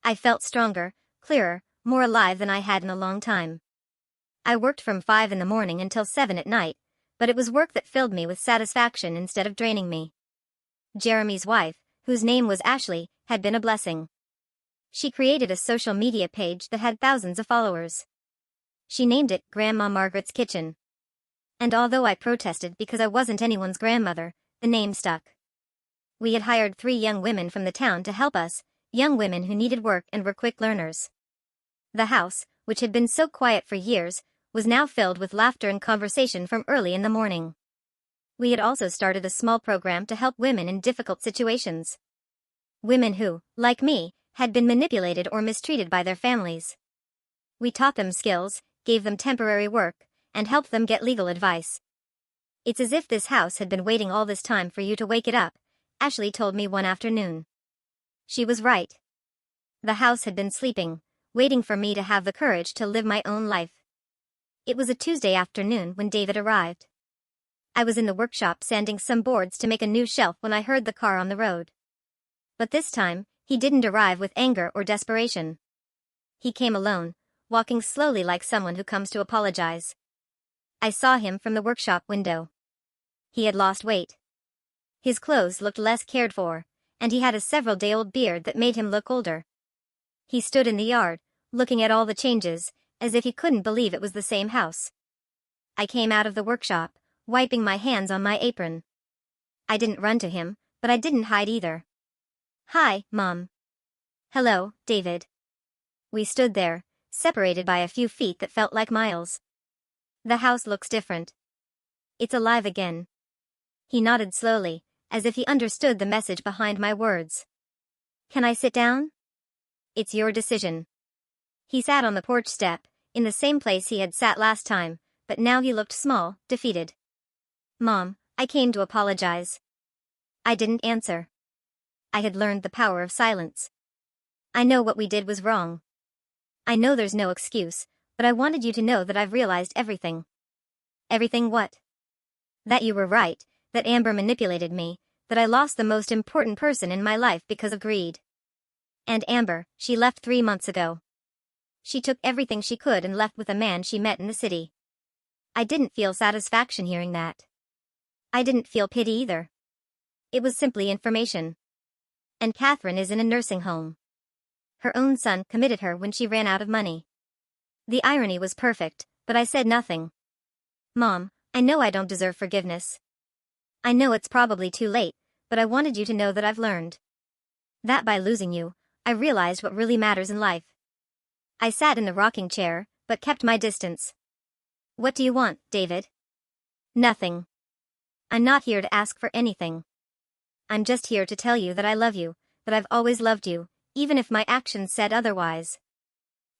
I felt stronger, clearer, more alive than I had in a long time. I worked from 5 in the morning until 7 at night, but it was work that filled me with satisfaction instead of draining me. Jeremy's wife, whose name was Ashley, had been a blessing. She created a social media page that had thousands of followers. She named it Grandma Margaret's Kitchen. And although I protested because I wasn't anyone's grandmother, the name stuck. We had hired 3 young women from the town to help us, young women who needed work and were quick learners. The house, which had been so quiet for years, was now filled with laughter and conversation from early in the morning. We had also started a small program to help women in difficult situations. Women who, like me, had been manipulated or mistreated by their families. We taught them skills, gave them temporary work, and helped them get legal advice. It's as if this house had been waiting all this time for you to wake it up, Ashley told me one afternoon. She was right. The house had been sleeping, waiting for me to have the courage to live my own life. It was a Tuesday afternoon when David arrived. I was in the workshop sanding some boards to make a new shelf when I heard the car on the road. But this time, he didn't arrive with anger or desperation. He came alone, walking slowly like someone who comes to apologize. I saw him from the workshop window. He had lost weight. His clothes looked less cared for, and he had a several-day-old beard that made him look older. He stood in the yard, looking at all the changes, as if he couldn't believe it was the same house. I came out of the workshop, wiping my hands on my apron. I didn't run to him, but I didn't hide either. "Hi, Mom." "Hello, David." We stood there, separated by a few feet that felt like miles. "The house looks different. It's alive again." He nodded slowly, as if he understood the message behind my words. "Can I sit down?" "It's your decision." He sat on the porch step, in the same place he had sat last time, but now he looked small, defeated. "Mom, I came to apologize." I didn't answer. I had learned the power of silence. I know what we did was wrong. I know there's no excuse, but I wanted you to know that I've realized everything. Everything what? That you were right, that Amber manipulated me, that I lost the most important person in my life because of greed. And Amber, she left 3 months ago. She took everything she could and left with a man she met in the city. I didn't feel satisfaction hearing that. I didn't feel pity either. It was simply information. And Catherine is in a nursing home. Her own son committed her when she ran out of money. The irony was perfect, but I said nothing. "Mom, I know I don't deserve forgiveness. I know it's probably too late, but I wanted you to know that I've learned. That by losing you, I realized what really matters in life." I sat in the rocking chair, but kept my distance. "What do you want, David?" "Nothing. I'm not here to ask for anything. I'm just here to tell you that I love you, that I've always loved you, even if my actions said otherwise."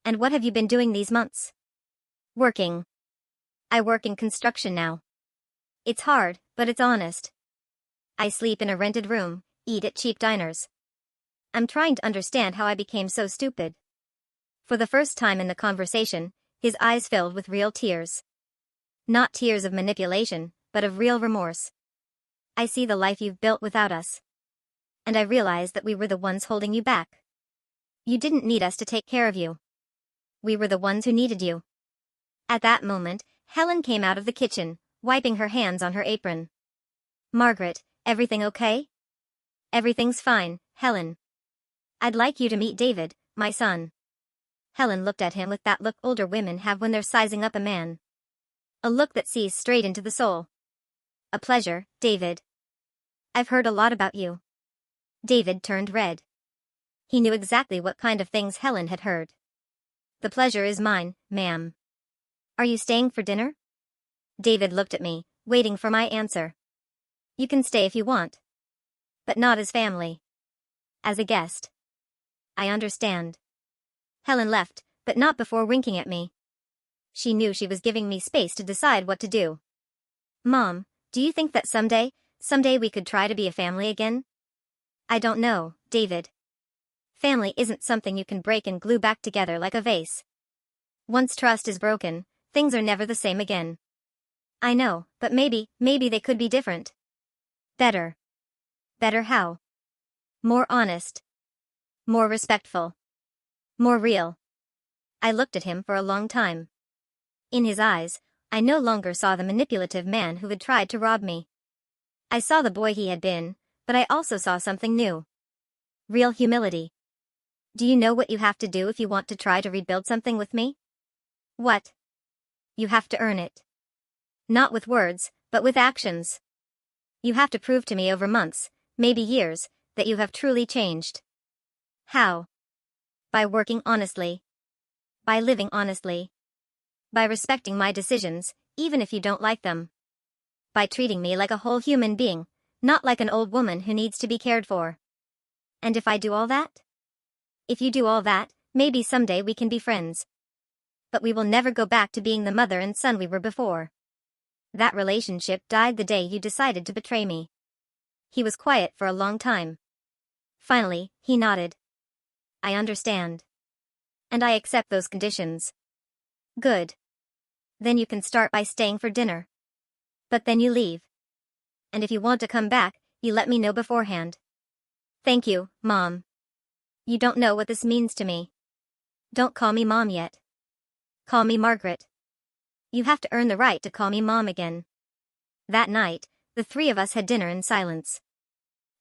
"And what have you been doing these months?" "Working. I work in construction now. It's hard, but it's honest. I sleep in a rented room, eat at cheap diners. I'm trying to understand how I became so stupid." For the first time in the conversation, his eyes filled with real tears. Not tears of manipulation, but of real remorse. "I see the life you've built without us. And I realize that we were the ones holding you back. You didn't need us to take care of you. We were the ones who needed you." At that moment, Helen came out of the kitchen, wiping her hands on her apron. "Margaret, everything okay?" "Everything's fine, Helen. I'd like you to meet David, my son." Helen looked at him with that look older women have when they're sizing up a man. A look that sees straight into the soul. "A pleasure, David. I've heard a lot about you." David turned red. He knew exactly what kind of things Helen had heard. "The pleasure is mine, ma'am." "Are you staying for dinner?" David looked at me, waiting for my answer. "You can stay if you want. But not as family. As a guest." "I understand." Helen left, but not before winking at me. She knew she was giving me space to decide what to do. "Mom, do you think that someday we could try to be a family again?" "I don't know, David. Family isn't something you can break and glue back together like a vase. Once trust is broken, things are never the same again." "I know, but maybe they could be different. Better." "Better how?" "More honest. More respectful. More real." I looked at him for a long time. In his eyes, I no longer saw the manipulative man who had tried to rob me. I saw the boy he had been, but I also saw something new. Real humility. "Do you know what you have to do if you want to try to rebuild something with me?" "What?" "You have to earn it. Not with words, but with actions. You have to prove to me over months, maybe years, that you have truly changed." "How?" "By working honestly. By living honestly. By respecting my decisions, even if you don't like them. By treating me like a whole human being, not like an old woman who needs to be cared for." "And if I do all that?" "If you do all that, maybe someday we can be friends. But we will never go back to being the mother and son we were before." That relationship died the day you decided to betray me. He was quiet for a long time. Finally, he nodded. I understand. And I accept those conditions. Good. Then you can start by staying for dinner. But then you leave. And if you want to come back, you let me know beforehand. Thank you, Mom. You don't know what this means to me. Don't call me Mom yet. Call me Margaret. You have to earn the right to call me Mom again. That night, the three of us had dinner in silence.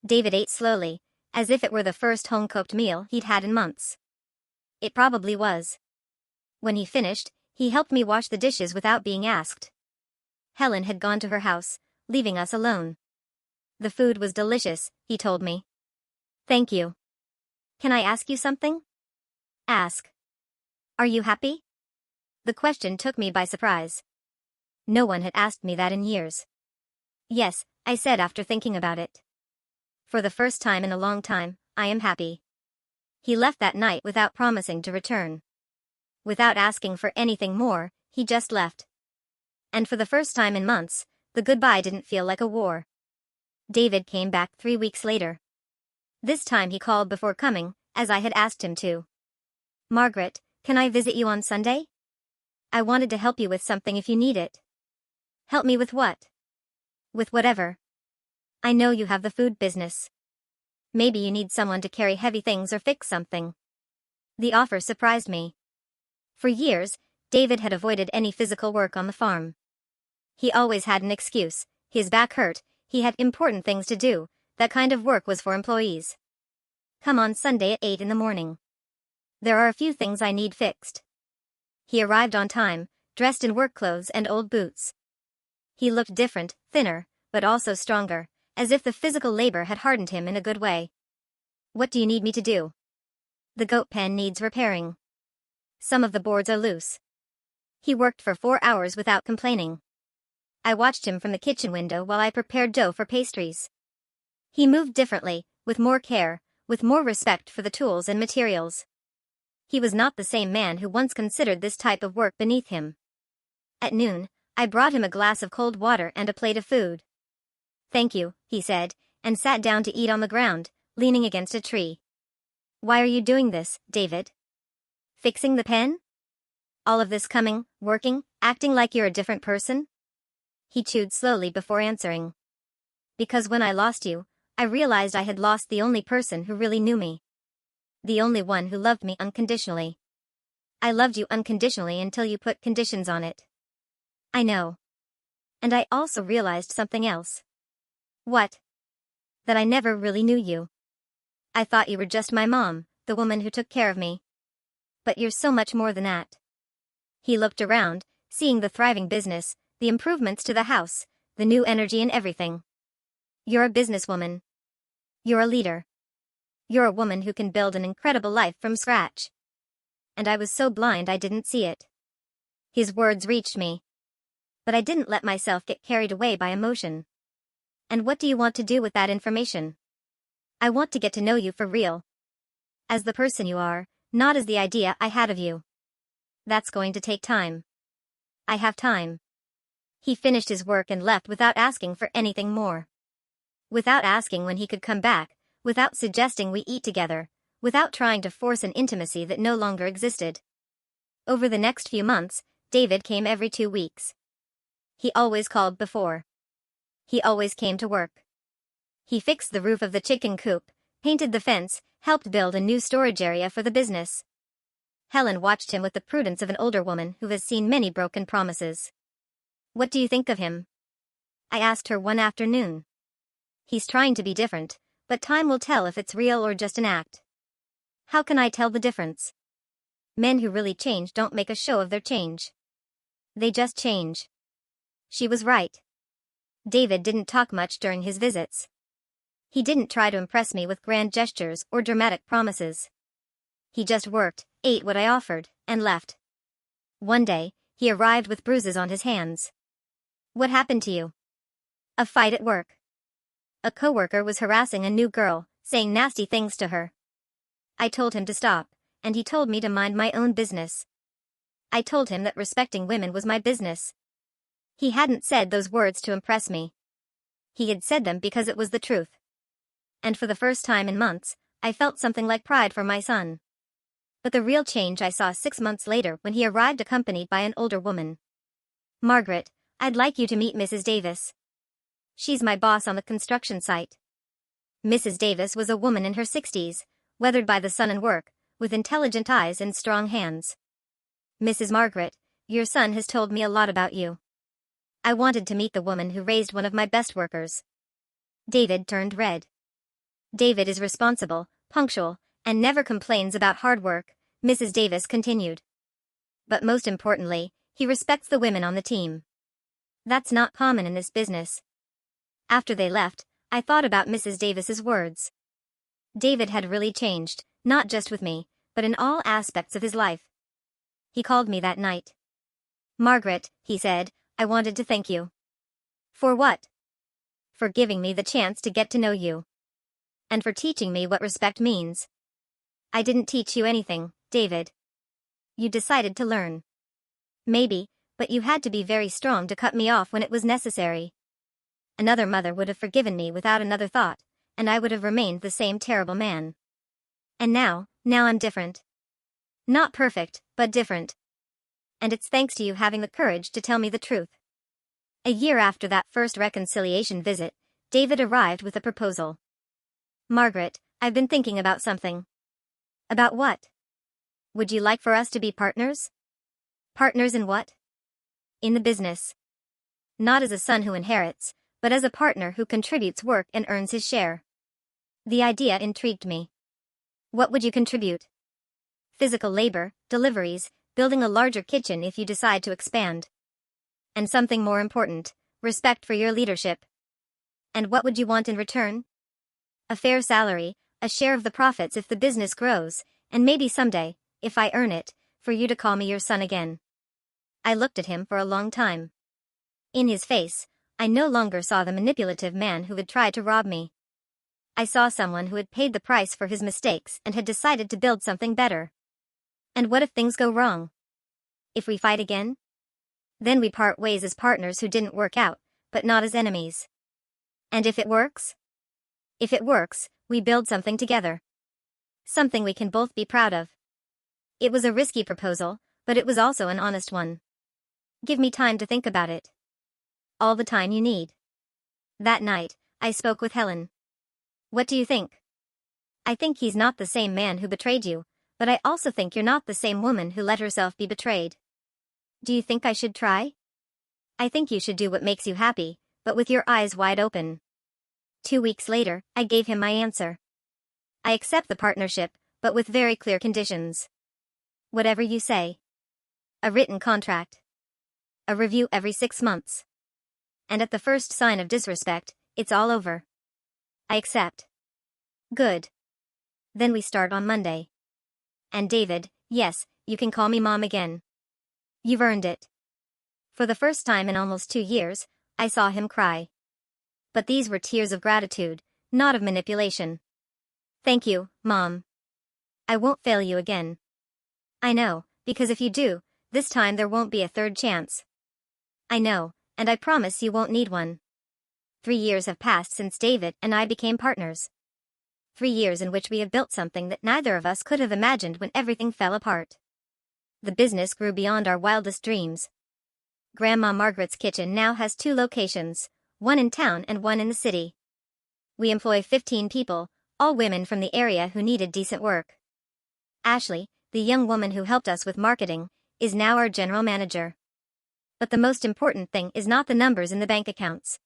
David ate slowly, as if it were the first home-cooked meal he'd had in months. It probably was. When he finished, he helped me wash the dishes without being asked. Helen had gone to her house, leaving us alone. The food was delicious, he told me. Thank you. Can I ask you something? Ask. Are you happy? The question took me by surprise. No one had asked me that in years. Yes, I said after thinking about it. For the first time in a long time, I am happy. He left that night without promising to return. Without asking for anything more, he just left. And for the first time in months, the goodbye didn't feel like a war. David came back 3 weeks later. This time he called before coming, as I had asked him to. Margaret, can I visit you on Sunday? I wanted to help you with something if you need it. Help me with what? With whatever. I know you have the food business. Maybe you need someone to carry heavy things or fix something. The offer surprised me. For years, David had avoided any physical work on the farm. He always had an excuse: his back hurt, he had important things to do, that kind of work was for employees. Come on Sunday at 8 in the morning. There are a few things I need fixed. He arrived on time, dressed in work clothes and old boots. He looked different, thinner, but also stronger, as if the physical labor had hardened him in a good way. What do you need me to do? The goat pen needs repairing. Some of the boards are loose. He worked for 4 hours without complaining. I watched him from the kitchen window while I prepared dough for pastries. He moved differently, with more care, with more respect for the tools and materials. He was not the same man who once considered this type of work beneath him. At noon, I brought him a glass of cold water and a plate of food. Thank you, he said, and sat down to eat on the ground, leaning against a tree. Why are you doing this, David? Fixing the pen? All of this coming, working, acting like you're a different person? He chewed slowly before answering. Because when I lost you, I realized I had lost the only person who really knew me. The only one who loved me unconditionally. I loved you unconditionally until you put conditions on it. I know. And I also realized something else. What? That I never really knew you. I thought you were just my mom, the woman who took care of me. But you're so much more than that. He looked around, seeing the thriving business, the improvements to the house, the new energy in everything. You're a businesswoman. You're a leader. You're a woman who can build an incredible life from scratch. And I was so blind I didn't see it. His words reached me. But I didn't let myself get carried away by emotion. And what do you want to do with that information? I want to get to know you for real. As the person you are, not as the idea I had of you. That's going to take time. I have time. He finished his work and left without asking for anything more. Without asking when he could come back, without suggesting we eat together, without trying to force an intimacy that no longer existed. Over the next few months, David came every 2 weeks. He always called before. He always came to work. He fixed the roof of the chicken coop, painted the fence, helped build a new storage area for the business. Helen watched him with the prudence of an older woman who has seen many broken promises. What do you think of him? I asked her one afternoon. He's trying to be different, but time will tell if it's real or just an act. How can I tell the difference? Men who really change don't make a show of their change. They just change. She was right. David didn't talk much during his visits. He didn't try to impress me with grand gestures or dramatic promises. He just worked, ate what I offered, and left. One day, he arrived with bruises on his hands. What happened to you? A fight at work. A coworker was harassing a new girl, saying nasty things to her. I told him to stop, and he told me to mind my own business. I told him that respecting women was my business. He hadn't said those words to impress me. He had said them because it was the truth. And for the first time in months, I felt something like pride for my son. But the real change I saw 6 months later when he arrived accompanied by an older woman. "Margaret, I'd like you to meet Mrs. Davis. She's my boss on the construction site." Mrs. Davis was a woman in her 60s, weathered by the sun and work, with intelligent eyes and strong hands. "Mrs. Margaret, your son has told me a lot about you." I wanted to meet the woman who raised one of my best workers. David turned red. "David is responsible, punctual, and never complains about hard work," Mrs. Davis continued. "But most importantly, he respects the women on the team. That's not common in this business." After they left, I thought about Mrs. Davis's words. David had really changed, not just with me, but in all aspects of his life. He called me that night. "Margaret," he said, "I wanted to thank you." "For what?" "For giving me the chance to get to know you. And for teaching me what respect means." "I didn't teach you anything, David. You decided to learn." "Maybe, but you had to be very strong to cut me off when it was necessary. Another mother would have forgiven me without another thought, and I would have remained the same terrible man. And now I'm different. Not perfect, but different. And it's thanks to you having the courage to tell me the truth." A year after that first reconciliation visit, David arrived with a proposal. "Margaret, I've been thinking about something." "About what?" "Would you like for us to be partners?" "Partners in what?" "In the business. Not as a son who inherits, but as a partner who contributes work and earns his share." The idea intrigued me. "What would you contribute?" "Physical labor, deliveries, building a larger kitchen if you decide to expand. And something more important, respect for your leadership." "And what would you want in return?" "A fair salary, a share of the profits if the business grows, and maybe someday, if I earn it, for you to call me your son again." I looked at him for a long time. In his face, I no longer saw the manipulative man who had tried to rob me. I saw someone who had paid the price for his mistakes and had decided to build something better. And what if things go wrong? If we fight again? Then we part ways as partners who didn't work out, but not as enemies. And if it works? If it works, we build something together. Something we can both be proud of. It was a risky proposal, but it was also an honest one. "Give me time to think about it." "All the time you need." That night, I spoke with Helen. "What do you think?" "I think he's not the same man who betrayed you, but I also think you're not the same woman who let herself be betrayed." "Do you think I should try?" "I think you should do what makes you happy, but with your eyes wide open." 2 weeks later, I gave him my answer. "I accept the partnership, but with very clear conditions." "Whatever you say." "A written contract. A review every 6 months. And at the first sign of disrespect, it's all over." "I accept." "Good. Then we start on Monday." "And David, yes, you can call me Mom again. You've earned it." For the first time in almost 2 years, I saw him cry. But these were tears of gratitude, not of manipulation. "Thank you, Mom. I won't fail you again." "I know, because if you do, this time there won't be a third chance." "I know, and I promise you won't need one." 3 years have passed since David and I became partners. 3 years in which we have built something that neither of us could have imagined when everything fell apart. The business grew beyond our wildest dreams. Grandma Margaret's kitchen now has 2 locations, one in town and one in the city. We employ 15 people, all women from the area who needed decent work. Ashley, the young woman who helped us with marketing, is now our general manager. But the most important thing is not the numbers in the bank accounts.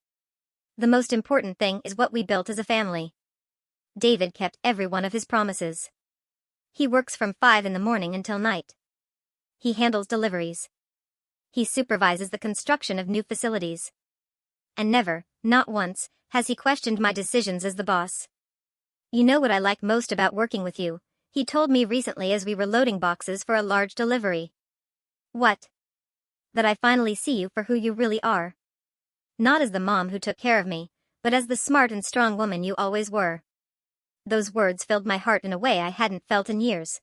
The most important thing is what we built as a family. David kept every one of his promises. He works from 5 in the morning until night. He handles deliveries. He supervises the construction of new facilities. And never, not once, has he questioned my decisions as the boss. "You know what I like most about working with you," he told me recently as we were loading boxes for a large delivery. "What?" "That I finally see you for who you really are. Not as the mom who took care of me, but as the smart and strong woman you always were." Those words filled my heart in a way I hadn't felt in years.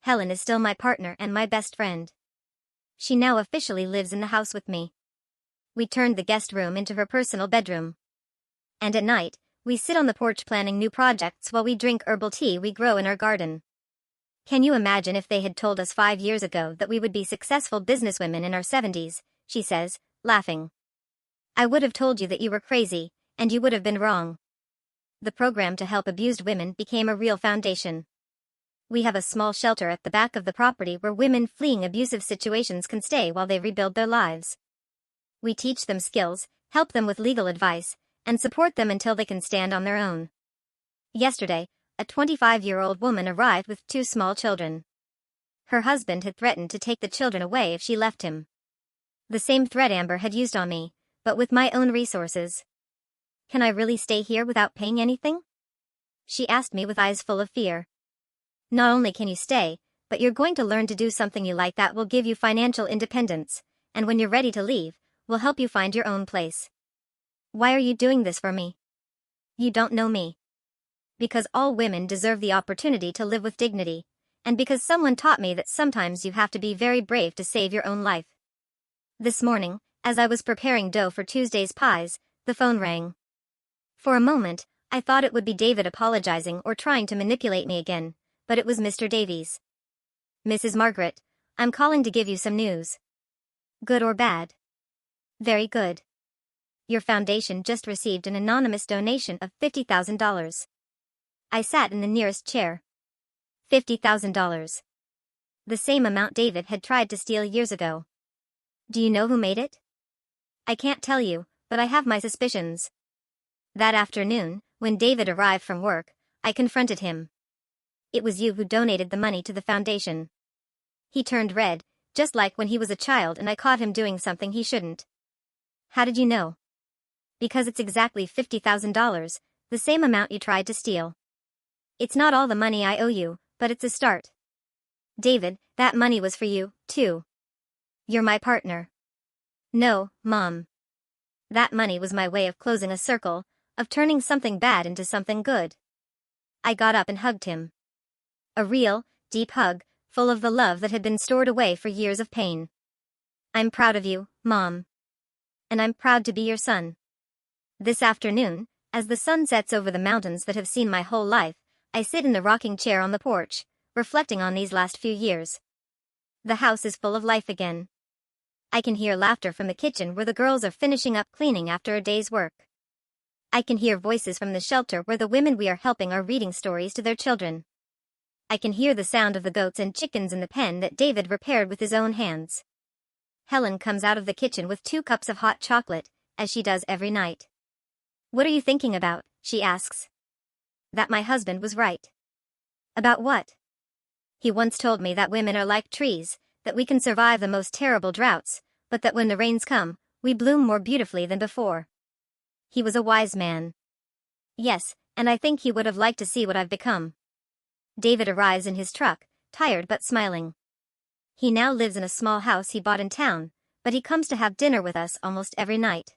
Helen is still my partner and my best friend. She now officially lives in the house with me. We turned the guest room into her personal bedroom. And at night, we sit on the porch planning new projects while we drink herbal tea we grow in our garden. Can you imagine if they had told us 5 years ago that we would be successful businesswomen in our 70s, she says, laughing. I would have told you that you were crazy, and you would have been wrong. The program to help abused women became a real foundation. We have a small shelter at the back of the property where women fleeing abusive situations can stay while they rebuild their lives. We teach them skills, help them with legal advice, and support them until they can stand on their own. Yesterday, a 25-year-old woman arrived with 2 small children. Her husband had threatened to take the children away if she left him. The same threat Amber had used on me, but with my own resources. Can I really stay here without paying anything? She asked me with eyes full of fear. Not only can you stay, but you're going to learn to do something you like that will give you financial independence, and when you're ready to leave, will help you find your own place. Why are you doing this for me? You don't know me. Because all women deserve the opportunity to live with dignity, and because someone taught me that sometimes you have to be very brave to save your own life. This morning, as I was preparing dough for Tuesday's pies, the phone rang. For a moment, I thought it would be David apologizing or trying to manipulate me again, but it was Mr. Davies. Mrs. Margaret, I'm calling to give you some news. Good or bad? Very good. Your foundation just received an anonymous donation of $50,000. I sat in the nearest chair. $50,000. The same amount David had tried to steal years ago. Do you know who made it? I can't tell you, but I have my suspicions. That afternoon, when David arrived from work, I confronted him. It was you who donated the money to the foundation. He turned red, just like when he was a child and I caught him doing something he shouldn't. How did you know? Because it's exactly $50,000, the same amount you tried to steal. It's not all the money I owe you, but it's a start. David, that money was for you, too. You're my partner. No, Mom. That money was my way of closing a circle, of turning something bad into something good. I got up and hugged him. A real, deep hug, full of the love that had been stored away for years of pain. I'm proud of you, Mom. And I'm proud to be your son. This afternoon, as the sun sets over the mountains that have seen my whole life, I sit in the rocking chair on the porch, reflecting on these last few years. The house is full of life again. I can hear laughter from the kitchen where the girls are finishing up cleaning after a day's work. I can hear voices from the shelter where the women we are helping are reading stories to their children. I can hear the sound of the goats and chickens in the pen that David repaired with his own hands. Helen comes out of the kitchen with 2 cups of hot chocolate, as she does every night. What are you thinking about? She asks. That my husband was right. About what? He once told me that women are like trees, that we can survive the most terrible droughts, but that when the rains come, we bloom more beautifully than before. He was a wise man. Yes, and I think he would have liked to see what I've become. David arrives in his truck, tired but smiling. He now lives in a small house he bought in town, but he comes to have dinner with us almost every night.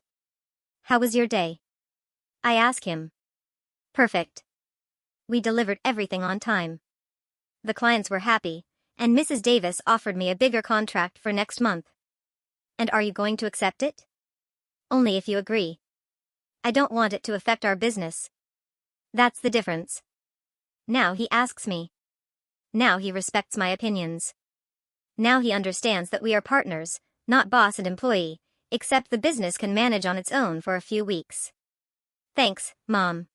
How was your day? I ask him. Perfect. We delivered everything on time. The clients were happy, and Mrs. Davis offered me a bigger contract for next month. And are you going to accept it? Only if you agree. I don't want it to affect our business. That's the difference. Now he asks me. Now he respects my opinions. Now he understands that we are partners, not boss and employee, except the business can manage on its own for a few weeks. Thanks, Mom.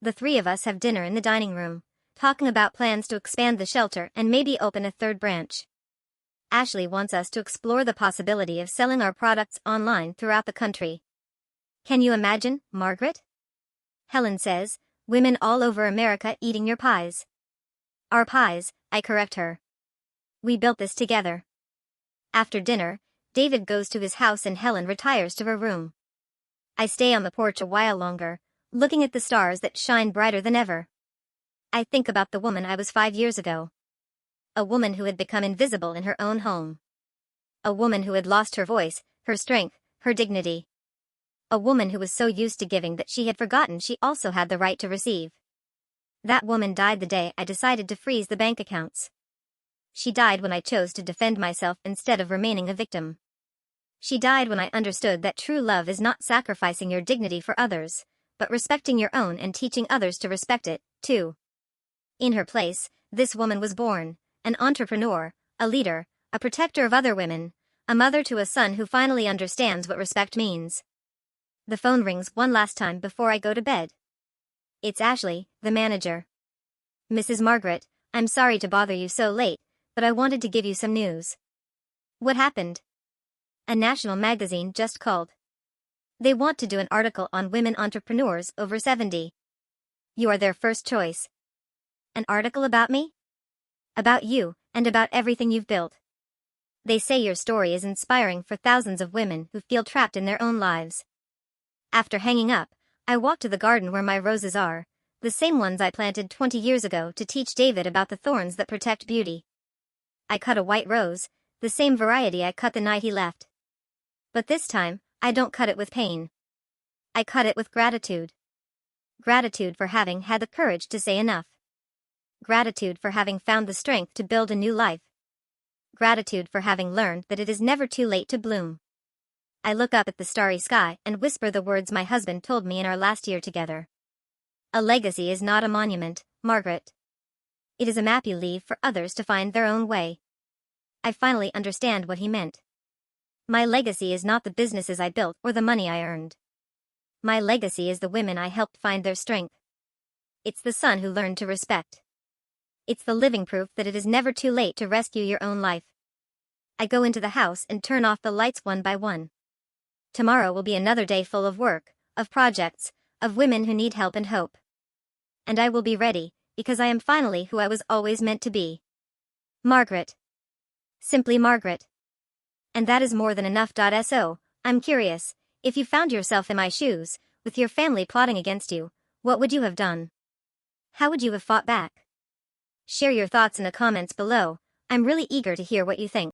The 3 of us have dinner in the dining room, talking about plans to expand the shelter and maybe open a 3rd branch. Ashley wants us to explore the possibility of selling our products online throughout the country. Can you imagine, Margaret? Helen says, women all over America eating your pies. Our pies, I correct her. We built this together. After dinner, David goes to his house and Helen retires to her room. I stay on the porch a while longer, looking at the stars that shine brighter than ever. I think about the woman I was 5 years ago. A woman who had become invisible in her own home. A woman who had lost her voice, her strength, her dignity. A woman who was so used to giving that she had forgotten she also had the right to receive. That woman died the day I decided to freeze the bank accounts. She died when I chose to defend myself instead of remaining a victim. She died when I understood that true love is not sacrificing your dignity for others, but respecting your own and teaching others to respect it, too. In her place, this woman was born, an entrepreneur, a leader, a protector of other women, a mother to a son who finally understands what respect means. The phone rings one last time before I go to bed. It's Ashley, the manager. Mrs. Margaret, I'm sorry to bother you so late, but I wanted to give you some news. What happened? A national magazine just called. They want to do an article on women entrepreneurs over 70. You are their first choice. An article about me? About you, and about everything you've built. They say your story is inspiring for thousands of women who feel trapped in their own lives. After hanging up, I walked to the garden where my roses are, the same ones I planted 20 years ago to teach David about the thorns that protect beauty. I cut a white rose, the same variety I cut the night he left. But this time, I don't cut it with pain. I cut it with gratitude. Gratitude for having had the courage to say enough. Gratitude for having found the strength to build a new life. Gratitude for having learned that it is never too late to bloom. I look up at the starry sky and whisper the words my husband told me in our last year together. A legacy is not a monument, Margaret. It is a map you leave for others to find their own way. I finally understand what he meant. My legacy is not the businesses I built or the money I earned. My legacy is the women I helped find their strength. It's the son who learned to respect. It's the living proof that it is never too late to rescue your own life. I go into the house and turn off the lights one by one. Tomorrow will be another day full of work, of projects, of women who need help and hope. And I will be ready, because I am finally who I was always meant to be. Margaret. Simply Margaret. And that is more than enough. So, I'm curious, if you found yourself in my shoes, with your family plotting against you, what would you have done? How would you have fought back? Share your thoughts in the comments below. I'm really eager to hear what you think.